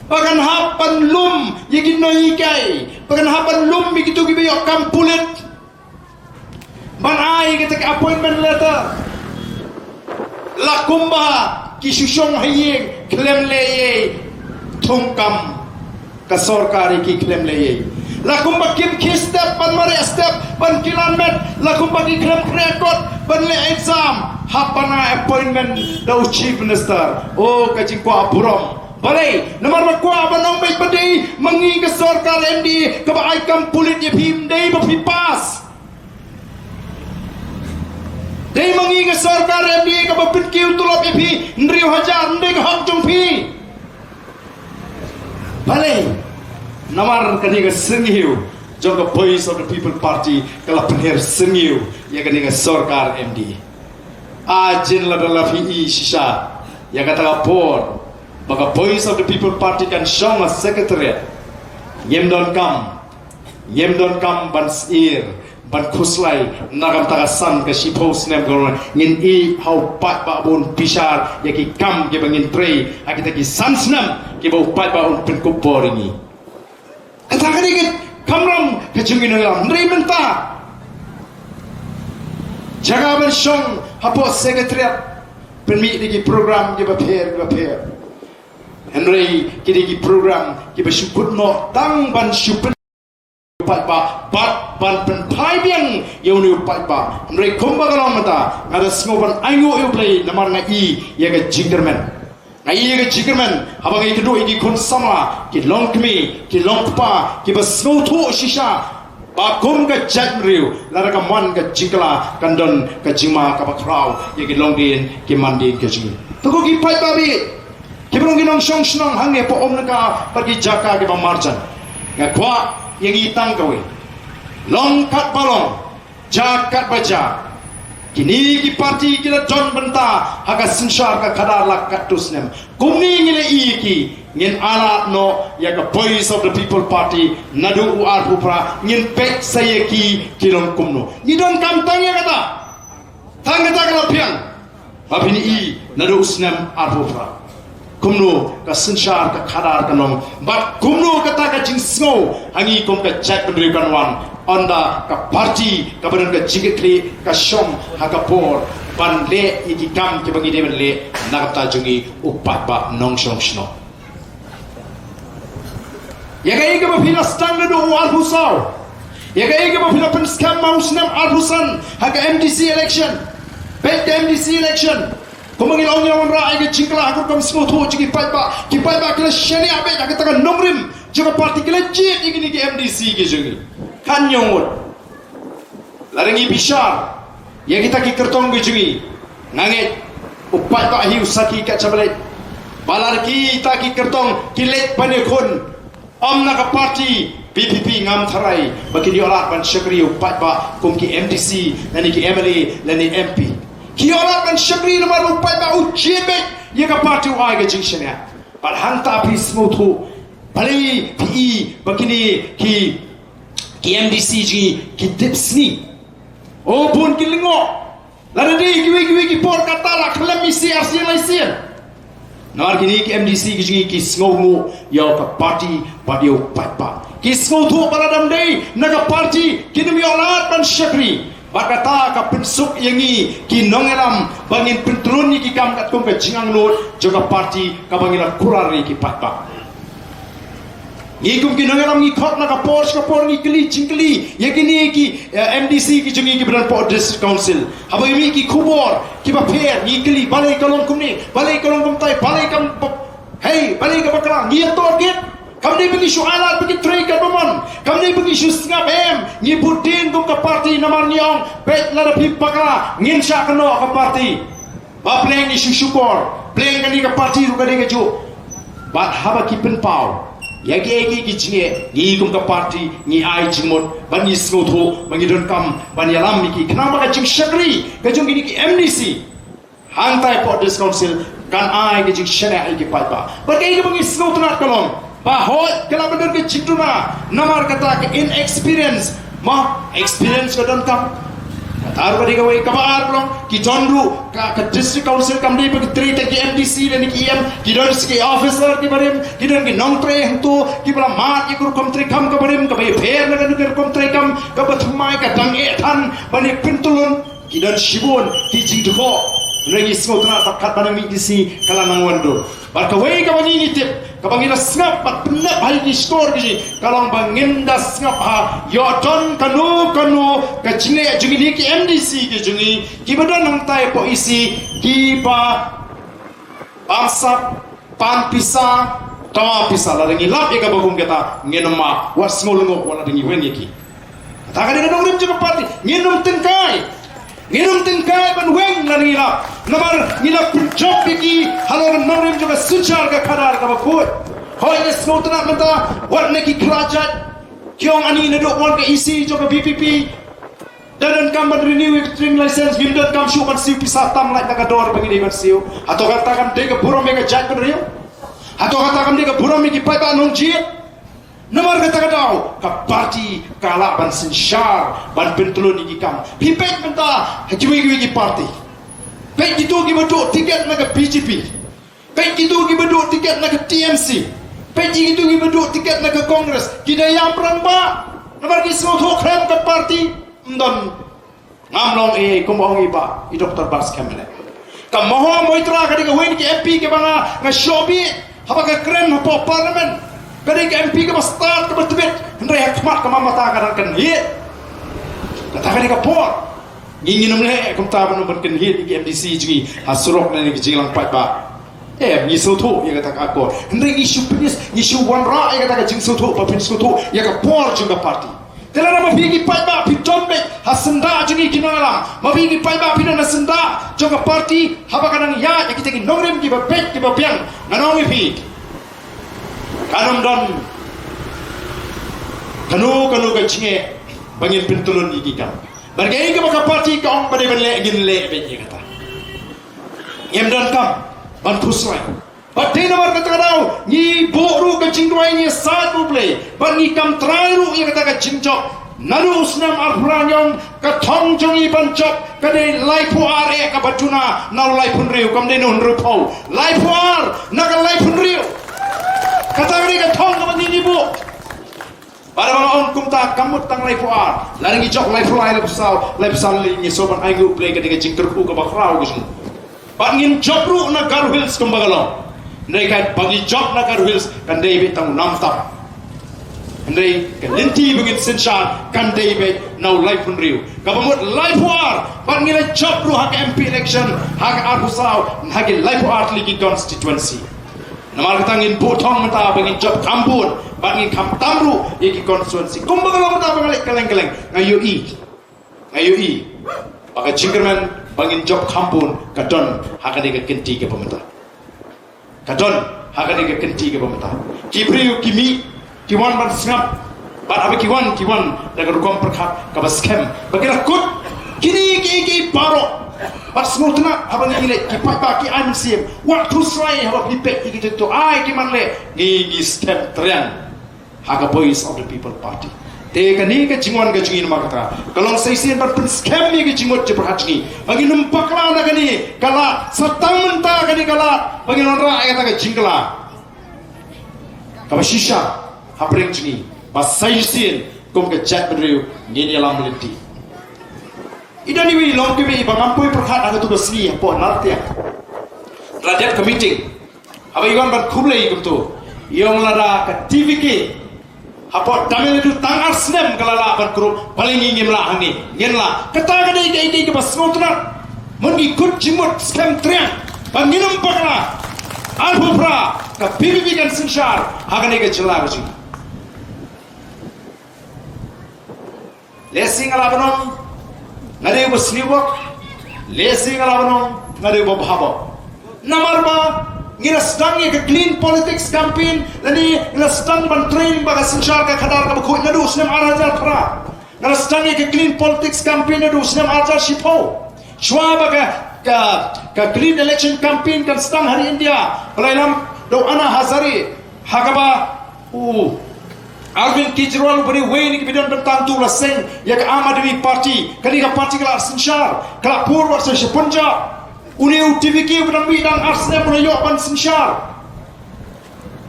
Pagan hapan lum yagi noi kai pagan hapan lum begitu gibi yok kampulit ban ai kita ke appointment letter lakumba ki susyong hayeng klem leye thongkam ka sarkari ki klem leye lakumba kim ki step ban mare step ban kilometer lakumba ki klem record ban le exam hapana appointment da chief minister oh kajing ko aburam balai nomor makwa banong baik badai mangi ke sarkar MD ke baai kam pulit ye phim dei ba phi pass dei mangi ke sarkar MD ke ba pin kiu tulop ye phi ndriu hajar ndei ke hok jong phi balai nomor kani ke sengiu jong ke voice of the people party kala penher sengiu ye kani ke sarkar MD ajin la dala phi shisha ya kata por maka voice of the people party kan syong a secretariat yem don kam ban sir ban khuslai nagam tagasan ke shipos nem gol ngin i hau pat ba bon pisar yaki kam ke bangin trei akita ki sansnam ke bau pat ba on pen ko boringi ata kadikit kamram ke jungin ngam ndrei menta jaga ban syong hapo secretariat permi di program ke baper Henry kini program kita syukur no tang ban syukur pat ba bat ban pen pai biang yang ni pat ba Henry komba kalau mata ada sengoban ayo yo play namar ngai ya ke jingerman habang itu dua ini kon sama ki long kmi ki long pa ki bas snow to shisha ba kom ka jat riu lara ka man ka jingla kandon ka jima ka ba kraw ya ki long din ki mandin ka jing to ko ki pat ba bi Kibrong ginong syong snong hang po om naka pergi jaka ke marjan. Ngakwa yang itang kawe. longkat balong jakat baja kini ki parti kita John benta haga sinsar ka kadar lak katus nem kumni ngile iki ngin ala no ya ka voice of the people party nadu ar pupra ngin pek sayeki kilon kumno ni don kam tanya kata kala piang apini i nadu usnem ar pupra kumno ka sinsar ka kadar kanom bat kumno kata ka jingsno hangi kom ka chat pendirikan wan onda ka parti ka badan ka jigekli ka shom hakapor ban le iki kam ke bagi dewen le nakata jungi upat ba nong shong shno ya ga ige ba pila standard o al husau ya ga ige ba pila pen scam mausnam al husan haka MDC election bet MDC election kumangil ong yawan ra ige chingkla hakor kam smo tho chigi pai ba kila shani abe ka taka nomrim juga parti kila jit ige ni ke MDC ke jungi kan nyongut larangi bishar ya kita ki kertong gejungi ngangit upat ba hiu saki kat cabalet balar kita ki kertong kilet panekon amna ka parti PPP ngam tharai bagi diolat ban syakri upat ba kum ki MDC lani ki MLA lani MP ki olat ban syakri nomor upat ba ujiet ya ka parti wa ge jingshnya bal hanta pi smuthu bali pi bakini ki MDC ji ki tipsni o pun ki lingo la de ki por kata la khlem isi arsian laisian nar ki MDC ki ki sngomu ya ka party badio papa ki sngo thu baladam dei naga party kinumi olat ban syakri bakata ka pensuk yangi ki nongelam bangin pentruni ki kam kat kom ka jingang lot juga party ka bangila kurari ki papa Ikum ki nangalam ni khot na ka por ni kli chingkli yakini ki MDC ki jungi ki beran po district council haba mi ki khubor ki ba pher ni kli balai kalong kumni balai kalong kum tai balai kam hey balai ka bakla ni to git kam ni bagi shualat bagi tray ka bomon kam ni bagi shusnga bem ni budin kum ka parti namar niong bet la da pi bakla ngin sha kano ka parti ba pleng ni shushukor pleng ka ni ka parti ru ka de ka ju bat haba ki pen pau yagi ki jinge ni kum ka party ni ai jingmon ban ni snotho bangi don kam ban yalam ki kenapa ka jing shakri ka jung ni ki MDC hantai po this council kan ai ki jing shana ai ki paipa ba kai bangi snotho na kalong ba hot kala ban ke jingtuna namar kata ke inexperience ma experience ka don kam taru ka diga wai ka baar long ki jonru ka district council kam ni bagi trita ki MDC le ni ki em ki don ki officer ki barim ki don ki nong tre htu ki bala mat ki kur kom tre kam ka barim ka bai pher na ka kom tre kam ka bathmai ka dang e than bani pintulun ki don shibun ki jingduko regi smotna takat bani mi disi kala nang wando bar ka wai ka bani ni tip ka bangi na snap pat penap hal di store ki kalong bangin da snap ha yo ton kanu ka jinge jungi ni ki MDC ki jungi ki badon nang tai po isi ki ba bamsap pan pisa tawa pisa la ringi lap ka bagum kata ngenoma was ngolungo wala ringi wen ki ta ka ni dong rim juga parti ngenom tengkai ban weng la ringi lap namar nila job ki halor norim juga suchar ka khadar ka bakut hoy ne smotna mata wat ne ki krajat kyong ani ne do wan ka isi juga BPP dan kam ban renew string license gimdot kam shu kan siu pisa tam lai ta ka dor bagi de kan siu atau katakan de ka burom ka jat kan riu atau katakan de ka burom ki pai ba nong jiet namar kata dau ka parti kala ban sinshar ban pentulun ki kam pipet menta hakiwi ki parti pek gitu ki beduk tiket nak ke BJP pek gitu ki beduk tiket nak ke TMC pek gitu ki beduk tiket nak ke Kongres kita yang perang ba namar ki semua krem ke parti ndon ngamlong kumbong iba i Dr. Bars Kamele ka moho moitra ka diga wen ki MP ke banga nga shobi haba ka krem po parliament ka diga MP ke start ka betbet ndre hakmat ka mamata ka kan hit kata ka diga por ingin nomle kum ta ban kan hit ki MDC ji hasurok na ni jilang pat ba ni soto ya kata ako ndre issue penis issue one ra ya kata jing soto pa pin soto ya ka por juga parti telara mabigi pat ba pitombe hasenda ji kinala mabigi pat ba pin na senda juga parti haba kanan ya kita ki nogrem ki ba pet ki ba piang nanong fi kanum don kanu ka jinge bangin pentulun igi kam bargai ka maka parti ka ong pada benle gin le be kata yem dan kam ban pusrai Pati nomor kata kau ni boru ke cingdoi ni satu play ban ni kam trairu ia kata ke cingcok naru usnam arpulanyong ke thong jongi bancok ke de laipu are ke batuna nau laipun riu kam de nun rupau laipu ar naga laipun riu kata ni ke thong ke ni bu pada mana on kumta kamut tang laipu ar laring jok laipu laipu sal ni soban aigu play ke de cingkerku ke bakrau ke sini bangin jokru na Garhils kumbagalong mereka bagi job nak Garhils kan dia betang namtap Andai kelinti bangin sensan kan dia bet nau life pun riu kabamut life war bangin job ru hak MP election hak arbusau hak life war lagi constituency nama ketangin botong mata bangin job kampun bangin kam tamru lagi constituency kumbagalong mata bangin keleng-keleng ngayu i pakai cingkerman bangin job kampun kadon hak dia kenti ke pemerintah kadon hak dia kenti ke pemerintah kibriu kimi kiwan ban sngap ban abi kiwan daga rukom perkhat ka baskem bagila kut kini ki paro bat smutna abang ile ki pa ki am sim waktu srai haba pipe ki to ai ki manle gi stem trian hak voice of the people party te kani ke jingwan ke jingin makata kalong saisian bat scam ni ke jingot je perhatni bagi numpakla na kani kala satang menta kani kala bagi nonra ayata ke jingkala ka shisha hapring jingi bas saisian kom ke chat bedriu ngini alam melenti idani wi long ke bi bangampoi perhat ada tu besli po nartia rakyat committee abayuan ban khumlei kumtu yong lara ka tvk apa tamil itu tangar snem kalala ban kru paling ingin lah hangi ngenla kata kadai dai ke bas ngotna mungi kut jimut scam trian banginum pakla albufra ka PBB kan sinshar hagane ke jela gaji lesing ala banom ngade bo sliwok lesing ala banom ngade bo bhabo namar ba ngira sedang ke clean politics campaign lani ngira sedang ban train baga sinshar ka khadar ka khoi nadu usnem arajar thra ngira sedang ke clean politics campaign nadu usnem arajar shipo shwa baga ka clean election campaign kan sedang hari India pelailam do ana hazari hagaba Arvind Kejriwal beri way ni bidon bentang tu laseng ya ke Aam Aadmi party kali ka party kala sinshar kala purwa se Punjab uni UTVK bidang bidang arsne menayo ban sinshar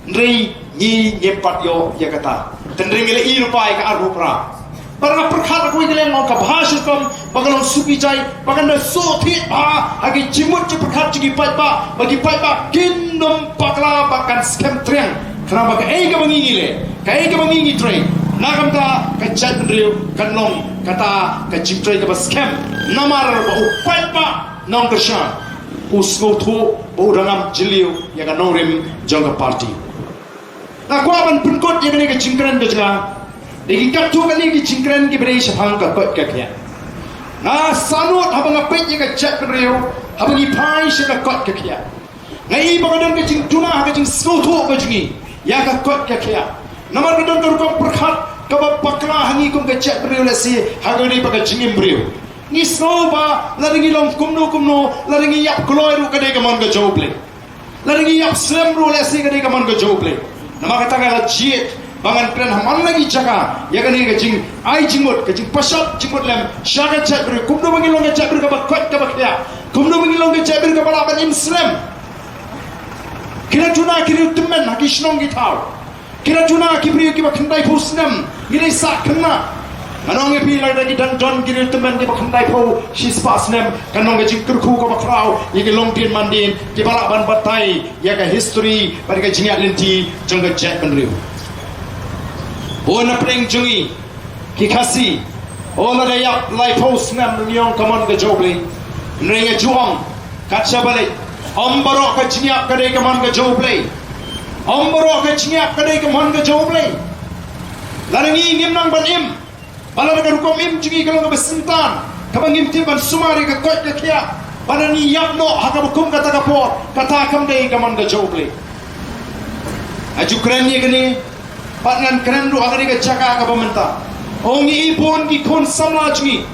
ndrei ni nyepat yo ya kata tendring ile i rupai ka arupra para perkhat ko ile ngok ka bhashkom bagalon supi chai baganda so thi agi jimut je perkhat ji pai ba bagi pai ba kingdom pakla bakan scam triang kenapa ka ei ka bangi train nakam ta ka chat driu kanong kata ka jimtrai ka scam namar ba upai ba nong ka sha usgo thu bo rangam jiliu ya ka norim jong party na kwa ban punkot ya ka jingkran ka janga degi ka tu ka ni jingkran ki bere shapang ka kot ka kya na sanut habang apet ya ka chat driu habang ipai she ka kot ka kya ngai ba ka jing tuna ka jing sgo thu ka jingi ya ka kot ka kya namar ka don ka perkhat ka ba pakla hangi kum ka chat driu la si hagani ba ka jingim driu ni soba laringi long kumno laringi yap kloy ru kade kamon ga joble laringi yap slem ru lesi kade kamon ga joble nama kata ga jiet bangan kren haman lagi jaga ya kane ga jing ai jingmot ga jing pasat jingmot lem shaga chat ru kumno bangi long ga chat ru ka ba kwat ka ba kya kumno bangi long ga chat ru ka ba ban im slem kira tuna kiri tummen hakishnong gi thau kira tuna kibri ki ba khandai phusnem gini sa khanna anong epi lagi dan John kiri teman di bakandai pau shispas nem kanong gajing kurku ko bakrau yegi longtin mandin di balak ban batai ya ka history pada ka jingat linti jongga jack benriu bona preng jungi ki khasi ola da yak lai pau nem nyong kamon ga joble nrenga juang kacha balik ombaro ka jingat ka dei kamon ga joble ombaro ka jingat ka dei kamon ga joble larangi ngimnang ban im Bala na rukom im jingi kalau besentan, kabang im tiban sumari ka kot ka kya, bala ni yap no hakabukum kata kapor, kata kam dei kaman ga joble. Aju keren ye gani, patngan keren ru agari ka jaka ka pementa. Ongi ipon ki kon samla jingi.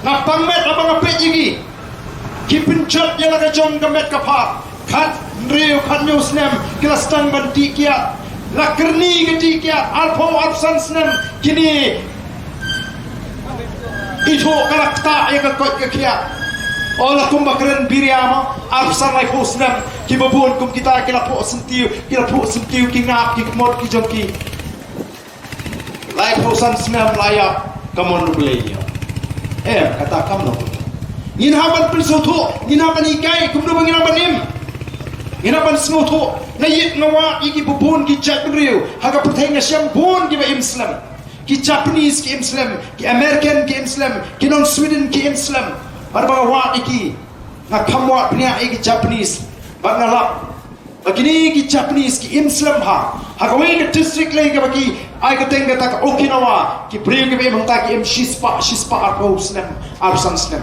Ngapang met abang apet jingi. Ki pencet yang laga jong gamet kapar. Kat riu kat nyu snem kilastan banti kiat. Lakerni gedi kiat. Alpo absan snem kini. Itu kalakta yang kakot kiat. Olah kumbakren biriama absan lai po snem ki babun kum kita kila po sentiu ki ngap ki kemot ki jongki. Lai po san snem layak kamon nubleya. Kata kam no. Ngin haban pilsoto, ngin haban ikai kum do ngin haban im. Ngin haban snoto na yit ngawa iki babun ki jakriu haga perteng syam bun ki ba Islam. Ki Japanese ki Islam, ki American ki Islam, ki non Sweden ki Islam. Barbaga wa iki na kamwa pnia iki Japanese bagnalap bagini ki Japanese ki Islam hagawi ke district lagi bagi ai ka tengga tak Okinawa ki bring ke mangta ki shispa arpo snem arsan snem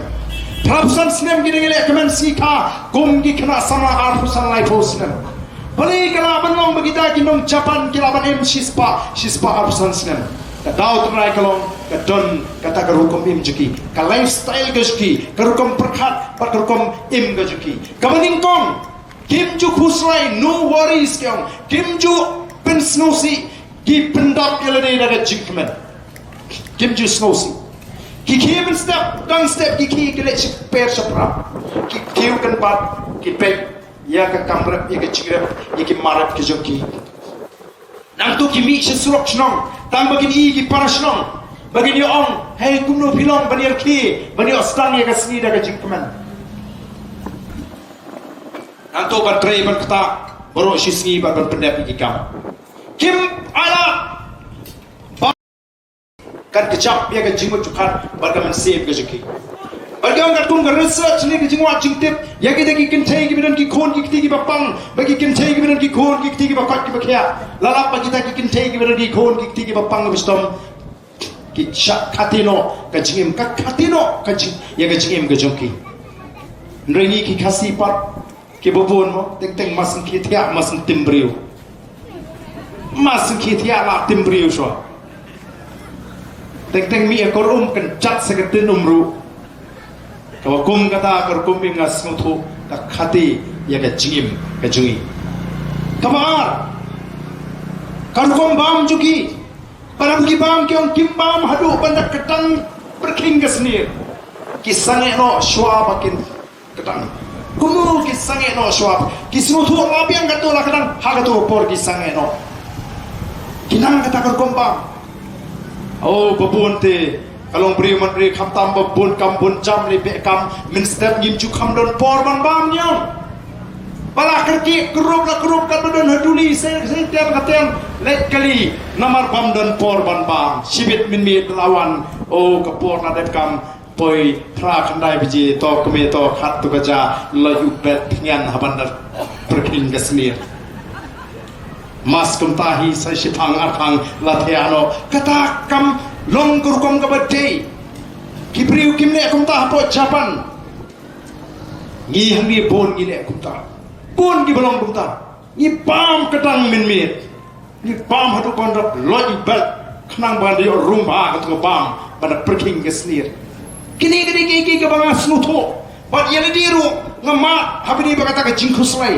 trapsan snem gini ngele kemen sika gum ki kena sama arsan lai po snem bali kala banong bagita ki nong Japan ki laban shispa arsan snem Daud terai kalong kadon kata kerukum im juki ka lifestyle gajki kerukum perkat par kerukum im gajki kabaningkong kim ju khuslai no worries kyong kim ju pen snosi ki pendap yelade daga jikmen kim ju snosi ki kim step dang step ki kele per sapra ki kiu kan pat ki pe ya ka kamrap ya ka chigrap ya ki marap ki joki nang tu ki mi surok chnong tang bagini ki parashnong bagini ong hey kumno pilong banir ki bani ostang ya kasni daga jingkman nang tu ban trei ban kata boro shisni ban pendap ki kam kim ala kan kecap ya ka jingmo cukar bargaman save ka jiki bargam kat kum research ni ki jingwa jingtip ya ki deki kentei ki bidan ki khon ki tigi bapang bagi kentei ki bidan ki khon ki tigi bakat ki bakhya lalap bagi ta ki kentei ki bidan ki khon ki tigi bapang bistom ki syak khatino ka jingim ka khatino ka jing ya ka jingim ka jongki nrengi ki khasi pat ki bobon mo teng teng masing ki thia masing timbriu masing ki thia la timbriu so teng teng mi ekor kan chat seketin umru kalau kum kata kerkum ingas ngutu tak hati ya ke jingim ke jungi kamar kerkum bam juki param ki bam kiong kim bam hadu bandak ketang berking kesnir kisange no shwa bakin ketang kumu kisange no shwa kisnutu labiang katu lah ketang hagatu por kisange no kinang kata kerkum bam oh babun te kalong beri menteri kam tambah bun kam bun jam lebih kam min step ngim ju kam don por ban bam nyong bala kerki kerup kan don haduli saya tiap katian let kali namar bam don por ban bam sibit min mi lawan oh kapor na dep kam poi tra kandai biji to keme to khat tu kaja layu bet nyan haban dar perkin kasmir mas kumtahi sai sipang arkhang lathiano kata kam long kurkom kabadai kipriu kimne kumta po Japan ngi hambi bon ngi le kumta bon ngi balong kumta ngi pam ketang min mit ngi pam hatu kondap loj bel khnang bandi rumba katu pam pada perking kesnir kini ke bang snuto bad yele diru ngama habini bakata ka jingkuslai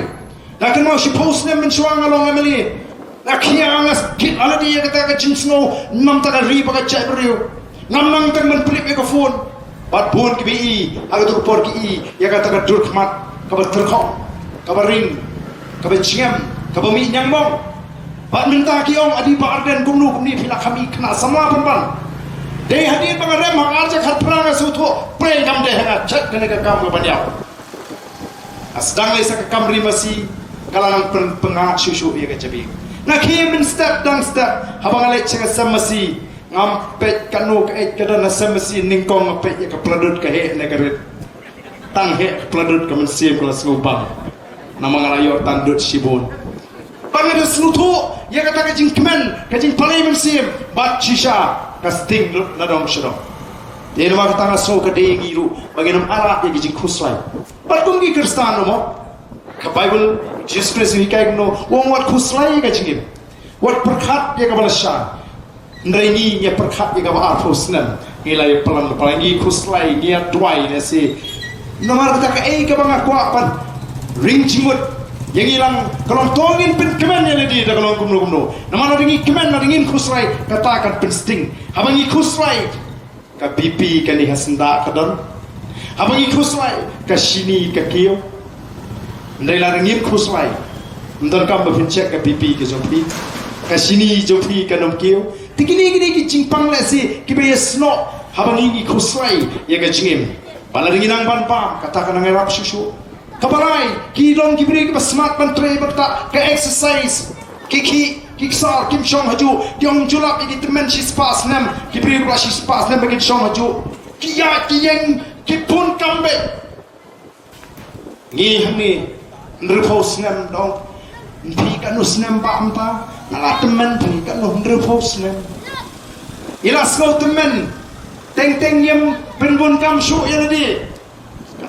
lakin mau si post nem mensuang along ameli Nakiangas kit ala dia kata ke jinsno nam taka riba ka chabriu nam nang tang man flip ka phone bat bon ki bi aga tu por ki ya kata ka dur khmat ka ba terkho ka ba ring ka ba chingam ka ba mi nyang mong bat minta ki ong adi ba arden kumnu kumni phila khami khna sama ban dei hadin bang rem hang arja khat prang su tho pre gam de hanga chat kene ka kam ban ya asdang le sa ka kam rimasi kalang penga susu ya ka chabi nak himin step dang step habang alek cakap samasi ngampet kanu ke kada na samasi ningkong ngampet ya ke pladut ke he negarit tang he pladut ke mensim kelas ngubang nama ngarayor tandut sibun panggil selutu ya kata kajing kemen kajing palai mensim bat shisha kasting ladong syarong dia nama kata ngaso ke dia ngiru bagi nam alat ya kajing kuslai batung ki kristan mo ke Bible Jesus Christ ni kai no wong wat khuslai ka jingim wat perkhat ya ka balasya Nrengi nya perkhat ya ka arfusnan ilai pelan pelangi kuslai nya tuai na si nomor kata ka ka bang aku pan ring jimut yang hilang kalau tongin pen kemen yang di da kalau kumno nomor ringi kemen na ringin kuslai katakan pensting habangi kuslai ka pipi kan di hasenda kadon habangi kuslai ka sini ka kio ndai la ringin kuslai ndon kam befincek ka pipi ke zopi ka sini zopi ka nom kio tikini ki cimpang la si ki be sno habangi kuslai ya ka jingim bala ringinang ban pam katakan ngarap susu kabalai ki long ki beri ki smart pantre berta ke exercise ki sal kim chong haju yong julap ki temen si spas nam ki beri ki si spas nam bagi chong haju ki ya ki yang ki pun kambe ngi hamni nrepos nam dong pi kan us nam ba amta ala temen pi kan no nrepos nam ila sko temen teng yam penbon kam shu ya di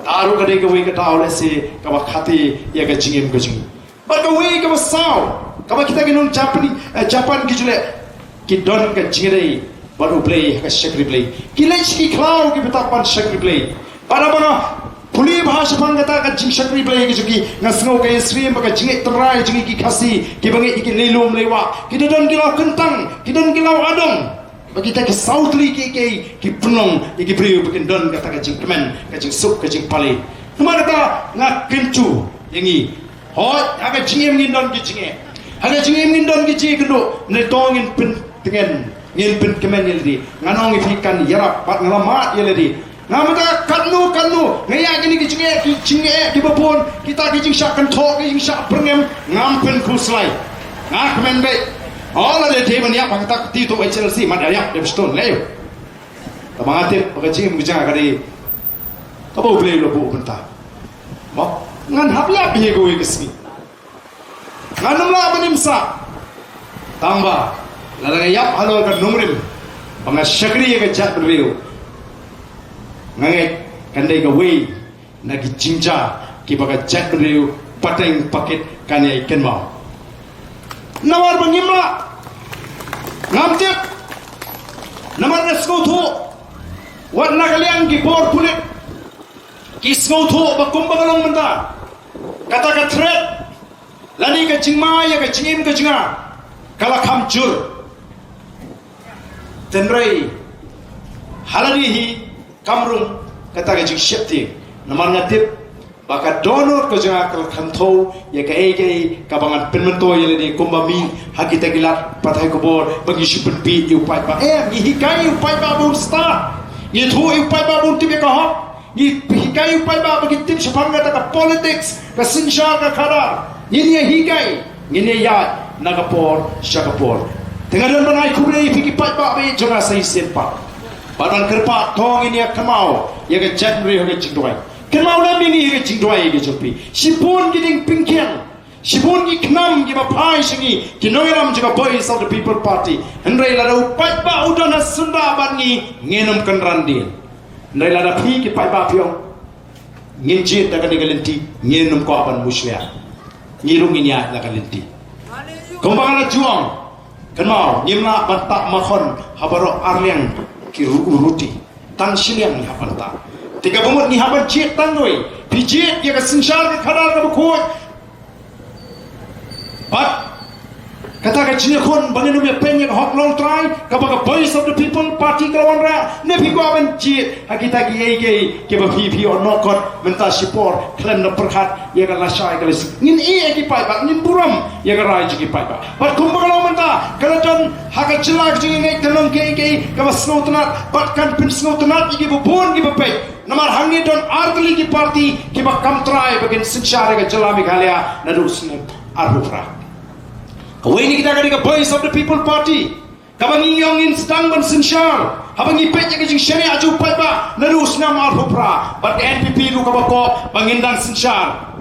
taruh kadai kawai kata oleh si kawak hati ya ke jingim ke jingim. Berkawai kawak saw, kawak kita kinong Japan kijule kidon ke jingidai baru play ke syakri play. Kilech ki klau ki betapan syakri play. Pada mana puli bahasa pang kata ke jing syakri play ki juki ngasngau ke Isri maka jingit terai jingi ki kasi ki bangi ki lelum lewa. Kita don kilau kentang, kita don kilau adong. Bagi kita ke sautli ki penong ki beriu bikin don kata kajing kemen kajing sup kajing pali cuma kata ngak pincu yangi hoi aga jingem ngin don ki jinge aga jingem ngin don ki jinge kendo ne tongin pen dengan ngin pen kemen yeldi nganong ikan yarap pat ngalamat yeldi ngamata kanu ngaya gini ki jinge ki babon kita ki jing syak kentok ki jing syak perngem ngampen kuslai ngak kemen be Allah dia teman ya pak tak ti tu Chelsea madaya dia stone leo tamang ate pagajing mujang kali kabo play lo bu benta mo ngan hapla bi go ikismi nganum la manimsa tamba lalanga yap halo ka numrim panga syakri ka jat berweu ngai kandai ka wei nagi jinja ki baga jat berweu pateng paket kane ikan mau nawar bangimla ngamtik namar nesko thu warna kalian ki bor pulit kisko thu bakum bagalong menta kata ka threat lani ka jingma ya ka jingim ka jinga kala khamjur tenrai halani hi kamrum kata ka jing syepti namar ngatip baka donor ko janga kal khanto ya ka ege ka bangan penmento ya ni kumbami hakita gilat pathai ko bor bagi sipen pi yu pai ba ni hikai yu pai ba bun sta ni thu yu pai ba bun tibe ka ha ni hikai yu pai ba bagi tip sapanga ta ka politics ka sinsha ka khara ni hikai ni ya nagapor shakapor tengadon banai kubre piki pai ba be janga sai sempa badan kerpa thong ini kamau ya ka january ha chingdoi kenal nabi ni ke cingdoi ke jopi sipun giding pingkiang sipun gi knam gi bapai singi ki noiram juga boys of the people party hendrai la upai ba udana sunda bangi ngenum kenrandin hendrai la phi ki pai ba piong nginjit daga negalenti ngenum ko aban muslia ngirung inya la kalenti kombangala juang kenal nyimna bantak makhon habaro arliang ki uruti tan siliang ni habanta tiga bumut ni haban jit tangoi pijit ya ka sinsar ka khadal ka bukhoi but kata ka jine khon bangenu me penya ka hok long try ka ba voice of the people party ka wanra ne phi ko aban jit hakita ki ye ke ba phi or nokot menta support klan na perkhat ya ka lasai ka lis ngin ki pai ba ngin buram ya ka rai ki pai ba but kumbalo menta kala jon haka chilak jingi ngai tanong ke ka ba snotna but kan pin snotna ki bu bon ki ba pai namar hangi don artli ki party ki ba kam try bagin sinchare ka jalami khalia na rusne arufra kawai kita ka voice of the people party kabangi yong in stang ban sinchar habangi pet ya jing shari aju pai ba na rusna arufra but NPP lu ka ba ko bangin dan sinchar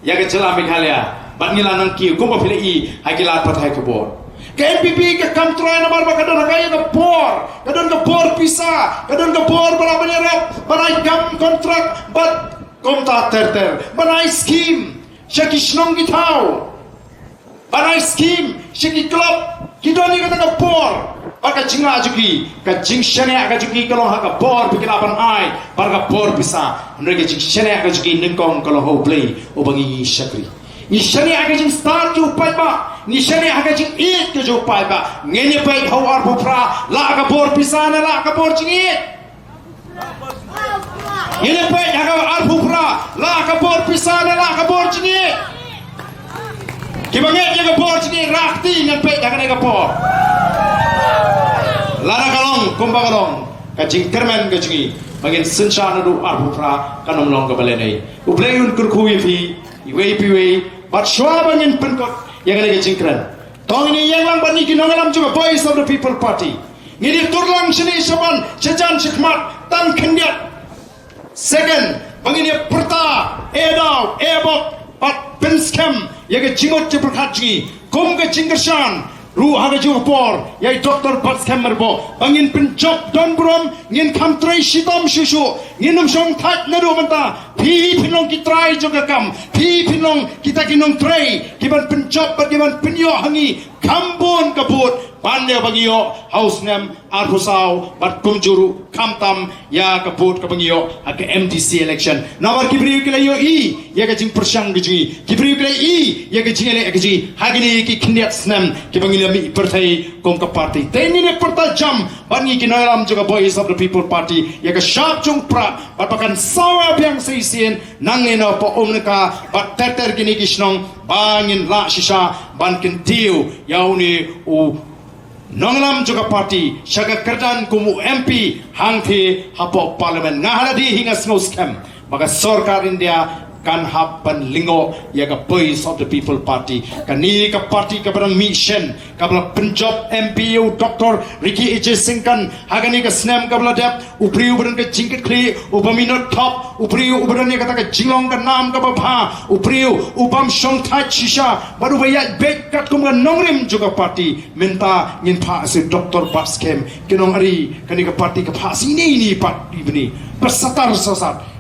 ya ka jalami khalia bangila nang ki ko ba phile I hagilat pathai ko bor ke NPP ke kam try na bar kadon kaya ka por pisa kadon ka por bala banyarap banai gam contract but komta ter banai scheme shaki shnong gitau banai scheme shaki club Kita ni kata ka por, baka jinga juki, ka jing shane ka juki kalau haka por bikin apan ai, baka por bisa. Mereka jing shane ka juki nengkong kalau ho play, obangi syakri. Ni shane ka jing start ju pai ba, ni shane ka jing eat ke ju pai ba. Ngene pai ho ar bupra, la ka por bisa na la ka por jing eat. Ngene pai ha ar bupra, la ka por bisa na la ka por jing eat. Kibanget yang kapor sini rakti yang pek jangan yang kapor. Lara kalong, kumpa kalong, kacing termen kacing, bangin sensa nadu arbufra kanong long kabalenay. Uplayun kurkuwi fi, iway, but shwa bangin penkot yang ada kacing keren. Tong ini yang lang bani kinong alam juga Voice of the People Party. Ngiri turlang sini saban, sejan sekmat tan kendiat. Second, bangin ya perta, edaw, ebok. Pat penskem yaga jingot je berkaji kom ke jingkersan ru haga ju por yai doktor patskem merbo bangin penjok don brom ngin kam trai sitom susu nginum song tat nadu menta pi pinong kitrai juga kam pi pinong kita kinong trai kiban penjok kiban penyo hangi kambon kabut Pandai bagio house nem arbusau bat kumjuru kamtam ya kabut kabangio ake MTC election nawar kibriu kila yo I ya ka jing persyang giji kibriu kila I ya ka jing ele giji hagini ki kindiat snem ki bangila mi partai kom ka party teni ne parta jam bangi ki noram juga Voice of the People Party ya ka sharp chung pra bat pakan sawa biang seisien nangena po omneka bat teter gini kisnong bangin la shisha bankin tiu yauni u Nonglam juga parti syaga kerdan kumu MP hangti hapo parlimen ngahaladi hingga snow scam maka sorkar India kan hapan lingo ya ka Voice of the People Party kani ka parti ka barang mission ka bala penjob MPU Dr. Ricky J Singkan hagani ka snam ka bala dep upriu barang ka jingket kli upamino top upriu ubaran ya kata ka jinglong ka nam ka babha upriu upam song thai shisha baru baya bet kat kum ka nongrim juga parti minta ngin pha se Dr. Baskem kinong ari kani ka parti ka pha sini ni pat ibni bersatar sasat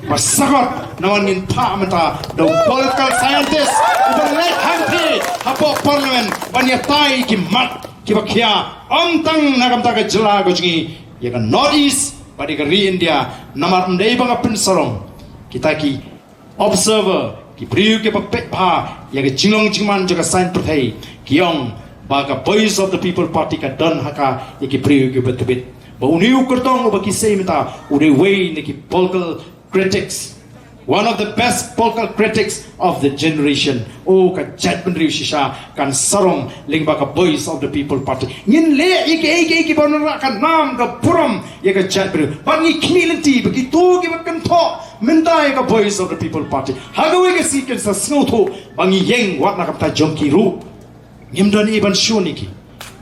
Masagot nawan ngin pa mata the political scientist uberlet hangti hapo parlimen banyatai ki mat ki bakia ontang nagamta ka jela ko jingi ya ka northeast padi ka ri India namar ndai banga pensarong kita ki observer ki priu ki pek pa ya ka jinglong jingman jaga sign perthai kiong baga Voice of the People Party ka don haka ya ki priu ki betubit ba uniu kertong ba ki sei mata ure way ne ki political critics, one of the best political critics of the generation. Oh, ka chat pendri shisha kan sarong lingba ka Voice of the People Party. Ngin le iki banura kan nam ka puram ya ka chat pendri. Bangi kmilinti begitu ki bakan tho mentai ka Voice of the People Party. Hagawe ka siken sa snoto bangi yeng wat na ka jongki ru. Ngimdan iban shuniki.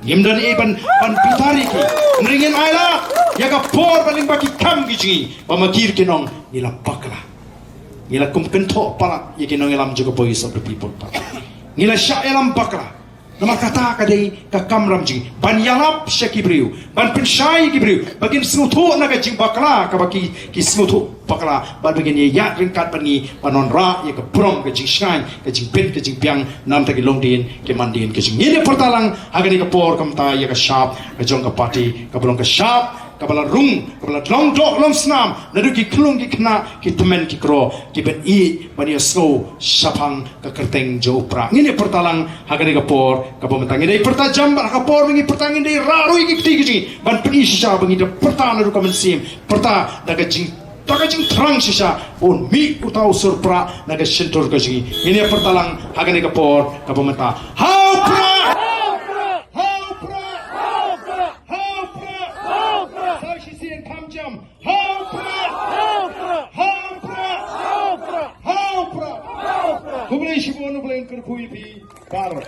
Ngimdan iban pan pitariki. Nringin aila ya ka por baling baki kam giji pamakir kinong nila pakla nila kumkento pala ya kinong ilam juga Voice of the People Party nila sya ilam pakla nama kata kadai ka kamram ji ban yalap sya kibriu ban pensyai kibriu bagin snutu na ka jing bakla ka baki ki snutu pakla ban bagin ya ringkat bani panon ra ya ka prom ka jing shine ka jing pen ka jing piang nam ta ki longdin ke mandin ka jing ini pertalang hagani ka por kamta ya ka sharp ka jong ka party ka bolong ka sharp kabala rung kabala long dok long snam nadu ki klung ki kena ki temen ki kro ki ben I bani snow sapang ka kerteng jopra ngini pertalang hagani ka por ka pementang ini pertajam ka por ngi pertang ini raru ki kiti ban peni sisa bangi de perta nadu ka mensim perta daga jing terang sisa on mi utau surpra naga sentor ka jing ini pertalang hagani ka por ka pementang how pra Kublai shibono belain kerkui pi par.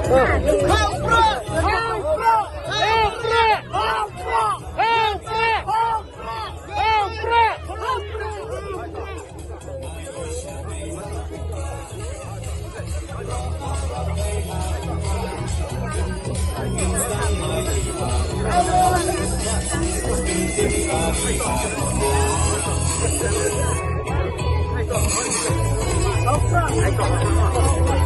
Help! Hãy subscribe cho kênh Ghiền Mì Gõ để không bỏ lỡ